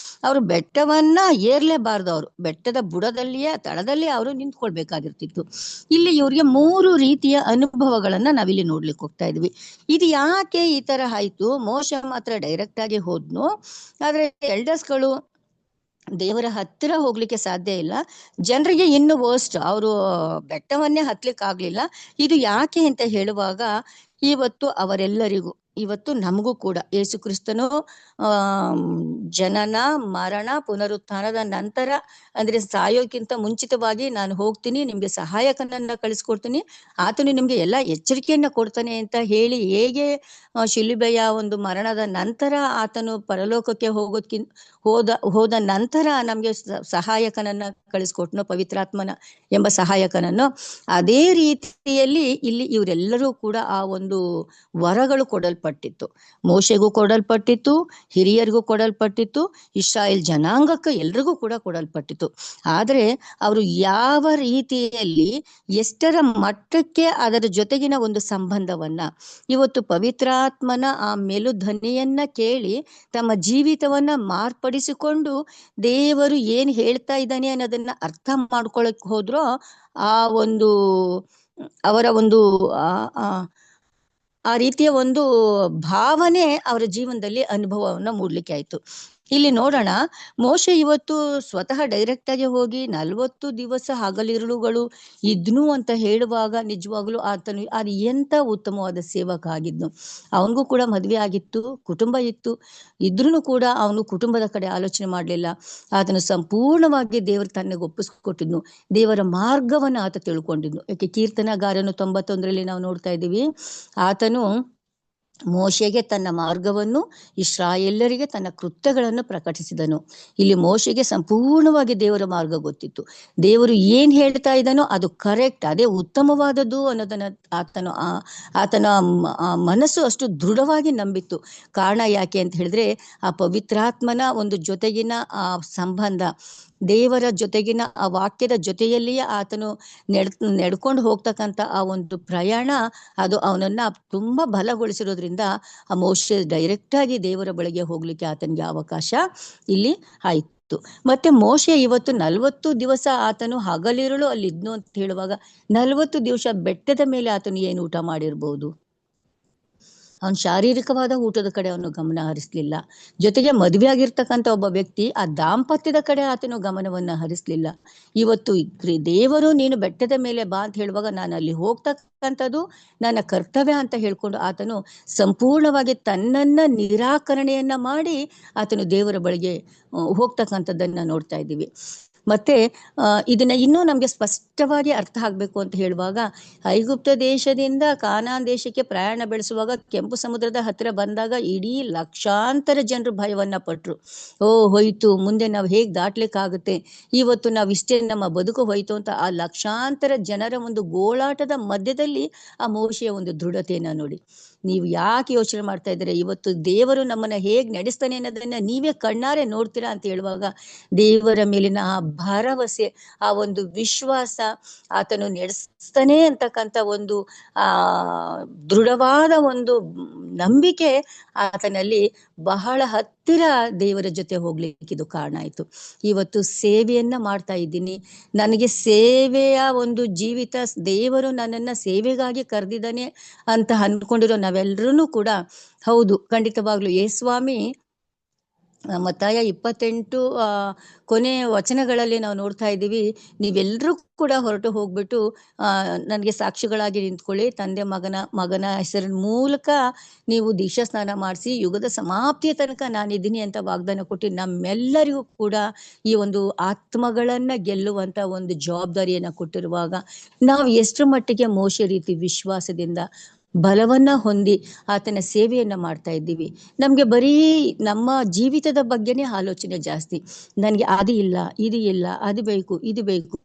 ಅವರು ಬೆಟ್ಟವನ್ನ ಏರ್ಲೇಬಾರ್ದು, ಅವರು ಬೆಟ್ಟದ ಬುಡದಲ್ಲಿಯೇ ತಳದಲ್ಲಿ ಅವರು ನಿಂತ್ಕೊಳ್ಬೇಕಾಗಿರ್ತಿತ್ತು. ಇಲ್ಲಿ ಇವ್ರಿಗೆ 3 ರೀತಿಯ ಅನುಭವಗಳನ್ನ ನಾವಿಲ್ಲಿ ನೋಡ್ಲಿಕ್ಕೆ ಹೋಗ್ತಾ ಇದ್ವಿ. ಇದು ಯಾಕೆ ಈ ತರ ಆಯ್ತು? ಮೋಶೆ ಮಾತ್ರ ಡೈರೆಕ್ಟ್ ಆಗಿ ಹೋದ್ನು, ಆದ್ರೆ ಎಲ್ಡರ್ಸ್ಗಳು ದೇವರ ಹತ್ತಿರ ಹೋಗ್ಲಿಕ್ಕೆ ಸಾಧ್ಯ ಇಲ್ಲ. ಜನರಿಗೆ ಇನ್ನು ವರ್ಸ್ಟ್, ಅವರು ಬೆಟ್ಟವನ್ನೇ ಹತ್ಲಿಕ್ಕೆ ಆಗ್ಲಿಲ್ಲ. ಇದು ಯಾಕೆ ಅಂತ ಹೇಳುವಾಗ, ಇವತ್ತು ಅವರೆಲ್ಲರಿಗೂ, ಇವತ್ತು ನಮಗೂ ಕೂಡ ಯೇಸು ಕ್ರಿಸ್ತನು ಜನನ ಮರಣ ಪುನರುತ್ಥಾನದ ನಂತರ, ಅಂದ್ರೆ ಸಾಯೋಕ್ಕಿಂತ ಮುಂಚಿತವಾಗಿ ನಾನು ಹೋಗ್ತೀನಿ, ನಿಮ್ಗೆ ಸಹಾಯಕನನ್ನ ಕಳಿಸ್ಕೊಡ್ತೀನಿ, ಆತನು ನಿಮ್ಗೆ ಎಲ್ಲ ಎಚ್ಚರಿಕೆಯನ್ನ ಕೊಡ್ತಾನೆ ಅಂತ ಹೇಳಿ, ಹೇಗೆ ಶಿಲುಬೆಯ ಒಂದು ಮರಣದ ನಂತರ ಆತನು ಪರಲೋಕಕ್ಕೆ ಹೋದ ನಂತರ ನಮ್ಗೆ ಸಹಾಯಕನನ್ನ ಕಳಿಸ್ಕೊಟ್ನೋ, ಪವಿತ್ರಾತ್ಮನ ಎಂಬ ಸಹಾಯಕನನ್ನು, ಅದೇ ರೀತಿಯಲ್ಲಿ ಇಲ್ಲಿ ಇವರೆಲ್ಲರೂ ಕೂಡ ಆ ಒಂದು ವರಗಳು ಕೊಡಲ್ಪಟ್ಟಿತ್ತು. ಮೋಶೆಗೂ ಕೊಡಲ್ಪಟ್ಟಿತ್ತು, ಹಿರಿಯರಿಗೂ ಕೊಡಲ್ಪಟ್ಟಿತ್ತು, ಇಸ್ರಾಯೇಲ್ ಜನಾಂಗಕ್ಕೆ ಎಲ್ರಿಗೂ ಕೂಡ ಕೊಡಲ್ಪಟ್ಟಿತ್ತು. ಆದ್ರೆ ಅವರು ಯಾವ ರೀತಿಯಲ್ಲಿ, ಎಷ್ಟರ ಮಟ್ಟಕ್ಕೆ ಅದರ ಜೊತೆಗಿನ ಒಂದು ಸಂಬಂಧವನ್ನ, ಇವತ್ತು ಪವಿತ್ರಾತ್ಮನ ಆ ಮೆಲುಧ್ವನಿಯನ್ನ ಕೇಳಿ ತಮ್ಮ ಜೀವಿತವನ್ನ ಮಾರ್ಪಡಿಸಿಕೊಂಡು ದೇವರು ಏನ್ ಹೇಳ್ತಾ ಇದ್ದಾನೆ ಅನ್ನೋದನ್ನ ಅರ್ಥ ಮಾಡ್ಕೊಳಕ್ ಹೋದ್ರೋ, ಆ ಒಂದು ಅವರ ಒಂದು ಆ ರೀತಿಯ ಒಂದು ಭಾವನೆ ಅವರ ಜೀವನದಲ್ಲಿ ಅನುಭವವನ್ನ ಮೂಡ್ಲಿಕ್ಕೆ ಆಯ್ತು. ಇಲ್ಲಿ ನೋಡೋಣ, ಮೋಶೆ ಇವತ್ತು ಸ್ವತಃ ಡೈರೆಕ್ಟ್ ಆಗಿ ಹೋಗಿ 40 ದಿವಸ ಹಗಲಿರುಳುಗಳು ಇದ್ನು ಅಂತ ಹೇಳುವಾಗ, ನಿಜವಾಗ್ಲೂ ಆತನು ಅದು ಎಂತ ಉತ್ತಮವಾದ ಸೇವಕ ಆಗಿದ್ನು. ಅವನಿಗೂ ಕೂಡ ಮದ್ವೆ ಆಗಿತ್ತು, ಕುಟುಂಬ ಇತ್ತು, ಇದ್ರೂ ಕೂಡ ಅವನು ಕುಟುಂಬದ ಕಡೆ ಆಲೋಚನೆ ಮಾಡ್ಲಿಲ್ಲ. ಆತನು ಸಂಪೂರ್ಣವಾಗಿ ದೇವರು ತನ್ನಗೆ ಒಪ್ಪಿಸ್ಕೊಟ್ಟಿದ್ನು, ದೇವರ ಮಾರ್ಗವನ್ನ ಆತ ತಿಳ್ಕೊಂಡಿದ್ನು. ಯಾಕೆ ಕೀರ್ತನಗಾರನು 91ರಲ್ಲಿ ನಾವು ನೋಡ್ತಾ ಇದ್ದೀವಿ, ಆತನು ಮೋಶೆಗೆ ತನ್ನ ಮಾರ್ಗವನ್ನು, ಇಸ್ರಾಯೇಲರಿಗೆ ತನ್ನ ಕೃತ್ಯಗಳನ್ನು ಪ್ರಕಟಿಸಿದನು. ಇಲ್ಲಿ ಮೋಶೆಗೆ ಸಂಪೂರ್ಣವಾಗಿ ದೇವರ ಮಾರ್ಗ ಗೊತ್ತಿತ್ತು. ದೇವರು ಏನ್ ಹೇಳ್ತಾ ಇದ್ದಾನೋ ಅದು ಕರೆಕ್ಟ್, ಅದೇ ಉತ್ತಮವಾದದ್ದು ಅನ್ನೋದನ್ನ ಆತನ ಮನಸ್ಸು ಅಷ್ಟು ದೃಢವಾಗಿ ನಂಬಿತ್ತು. ಕಾರಣ ಯಾಕೆ ಅಂತ ಹೇಳಿದ್ರೆ, ಆ ಪವಿತ್ರಾತ್ಮನ ಒಂದು ಜೊತೆಗಿನ ಆ ಸಂಬಂಧ, ದೇವರ ಜೊತೆಗಿನ ಆ ವಾಕ್ಯದ ಜೊತೆಯಲ್ಲಿಯೇ ಆತನು ನಡ್ಕೊಂಡು ಹೋಗ್ತಕ್ಕಂಥ ಆ ಒಂದು ಪ್ರಯಾಣ, ಅದು ಅವನನ್ನ ತುಂಬಾ ಬಲಗೊಳಿಸಿರೋದ್ರಿಂದ ಆ ಮೋಶೆ ಡೈರೆಕ್ಟ್ ಆಗಿ ದೇವರ ಬಳಿಗೆ ಹೋಗ್ಲಿಕ್ಕೆ ಆತನಿಗೆ ಅವಕಾಶ ಇಲ್ಲಿ ಆಯ್ತು. ಮತ್ತೆ ಮೋಶೆ ಇವತ್ತು 40 ದಿವಸ ಆತನು ಹಗಲಿರುಳು ಅಲ್ಲಿ ಇದ್ನು ಅಂತ ಹೇಳುವಾಗ, 40 ದಿವಸ ಬೆಟ್ಟದ ಮೇಲೆ ಆತನು ಏನು ಊಟ ಮಾಡಿರ್ಬೋದು? ಅವನು ಶಾರೀರಿಕವಾದ ಊಟದ ಕಡೆ ಅವನು ಗಮನ ಹರಿಸ್ಲಿಲ್ಲ. ಜೊತೆಗೆ ಮದುವೆ ಆಗಿರ್ತಕ್ಕಂಥ ಒಬ್ಬ ವ್ಯಕ್ತಿ ಆ ದಾಂಪತ್ಯದ ಕಡೆ ಆತನು ಗಮನವನ್ನ ಹರಿಸ್ಲಿಲ್ಲ. ಇವತ್ತು ದೇವರು ನೀನು ಬೆಟ್ಟದ ಮೇಲೆ ಬಾ ಅಂತ ಹೇಳುವಾಗ, ನಾನು ಅಲ್ಲಿ ಹೋಗ್ತಕ್ಕಂಥದ್ದು ನನ್ನ ಕರ್ತವ್ಯ ಅಂತ ಹೇಳ್ಕೊಂಡು ಆತನು ಸಂಪೂರ್ಣವಾಗಿ ತನ್ನನ್ನ ನಿರಾಕರಣೆಯನ್ನ ಮಾಡಿ ಆತನು ದೇವರ ಬಳಿಗೆ ಹೋಗ್ತಕ್ಕಂಥದ್ದನ್ನ ನೋಡ್ತಾ ಇದ್ದೀವಿ. ಮತ್ತೆ ಇದನ್ನ ಇನ್ನೂ ನಮ್ಗೆ ಸ್ಪಷ್ಟವಾಗಿ ಅರ್ಥ ಆಗ್ಬೇಕು ಅಂತ ಹೇಳುವಾಗ, ಐಗುಪ್ತ ದೇಶದಿಂದ ಕಾನಾನ್ ದೇಶಕ್ಕೆ ಪ್ರಯಾಣ ಬೆಳೆಸುವಾಗ ಕೆಂಪು ಸಮುದ್ರದ ಹತ್ತಿರ ಬಂದಾಗ ಇಡೀ ಲಕ್ಷಾಂತರ ಜನರು ಭಯವನ್ನ ಪಟ್ರು. ಹೋಯ್ತು, ಮುಂದೆ ನಾವು ಹೇಗ್ ದಾಟ್ಲಿಕ್ಕಾಗುತ್ತೆ, ಇವತ್ತು ನಾವು ಇಷ್ಟೇ, ನಮ್ಮ ಬದುಕು ಹೋಯ್ತು ಅಂತ ಆ ಲಕ್ಷಾಂತರ ಜನರ ಒಂದು ಗೋಳಾಟದ ಮಧ್ಯದಲ್ಲಿ ಆ ಮೋಶೆಯ ಒಂದು ದೃಢತೆಯನ್ನ ನೋಡಿ. ನೀವು ಯಾಕೆ ಯೋಚನೆ ಮಾಡ್ತಾ ಇದ್ದೀರಾ? ಇವತ್ತು ದೇವರು ನಮ್ಮನ್ನ ಹೇಗೆ ನಡೆಸ್ತಾನೆ ಅನ್ನೋದನ್ನ ನೀವೇ ಕಣ್ಣಾರೆ ನೋಡ್ತೀರಾ ಅಂತ ಹೇಳುವಾಗ ದೇವರ ಮೇಲಿನ ಆ ಭರವಸೆ, ಆ ಒಂದು ವಿಶ್ವಾಸ, ಆತನು ನಡೆಸ್ತಾನೆ ಅಂತಕ್ಕಂಥ ಒಂದು ದೃಢವಾದ ಒಂದು ನಂಬಿಕೆ ಆತನಲ್ಲಿ ಬಹಳ ಹತ್ತಿರ ದೇವರ ಜೊತೆ ಹೋಗ್ಲಿಕ್ಕೆ ಇದು ಕಾರಣ ಆಯ್ತು. ಇವತ್ತು ಸೇವೆಯನ್ನ ಮಾಡ್ತಾ ಇದ್ದೀನಿ, ನನಗೆ ಸೇವೆಯ ಒಂದು ಜೀವಿತ, ದೇವರು ನನ್ನನ್ನ ಸೇವೆಗಾಗಿ ಕರೆದಿದ್ದಾನೆ ಅಂತ ಅನ್ಕೊಂಡಿರೋ ನಾವೆಲ್ಲರೂ ಕೂಡ ಹೌದು, ಖಂಡಿತವಾಗ್ಲು ಯೇಸ್ವಾಮಿ ಮತ್ತಾಯ 28 ಕೊನೆ ವಚನಗಳಲ್ಲಿ ನಾವು ನೋಡ್ತಾ ಇದ್ದೀವಿ, ನೀವೆಲ್ಲರೂ ಕೂಡ ಹೊರಟು ಹೋಗ್ಬಿಟ್ಟು ನನಗೆ ಸಾಕ್ಷಿಗಳಾಗಿ ನಿಂತ್ಕೊಳ್ಳಿ, ತಂದೆ ಮಗನ ಹೆಸರಿನ ಮೂಲಕ ನೀವು ದೀಕ್ಷಾ ಸ್ನಾನ ಮಾಡಿಸಿ ಯುಗದ ಸಮಾಪ್ತಿಯ ತನಕ ನಾನಿದ್ದೀನಿ ಅಂತ ವಾಗ್ದಾನ ಕೊಟ್ಟು ನಮ್ಮೆಲ್ಲರಿಗೂ ಕೂಡ ಈ ಒಂದು ಆತ್ಮಗಳನ್ನ ಗೆಲ್ಲುವಂತ ಒಂದು ಜವಾಬ್ದಾರಿಯನ್ನ ಕೊಟ್ಟಿರುವಾಗ ನಾವು ಎಷ್ಟರ ಮಟ್ಟಿಗೆ ಮೋಶೆ ರೀತಿ ವಿಶ್ವಾಸದಿಂದ ಬಲವನ್ನ ಹೊಂದಿ ಆತನ ಸೇವೆಯನ್ನ ಮಾಡ್ತಾ ಇದ್ದೀವಿ. ನಮ್ಗೆ ಬರೀ ನಮ್ಮ ಜೀವಿತದ ಬಗ್ಗೆನೇ ಆಲೋಚನೆ ಜಾಸ್ತಿ. ನನ್ಗೆ ಅದು ಇಲ್ಲ, ಇದು ಇಲ್ಲ, ಅದು ಬೇಕು, ಇದು ಬೇಕು,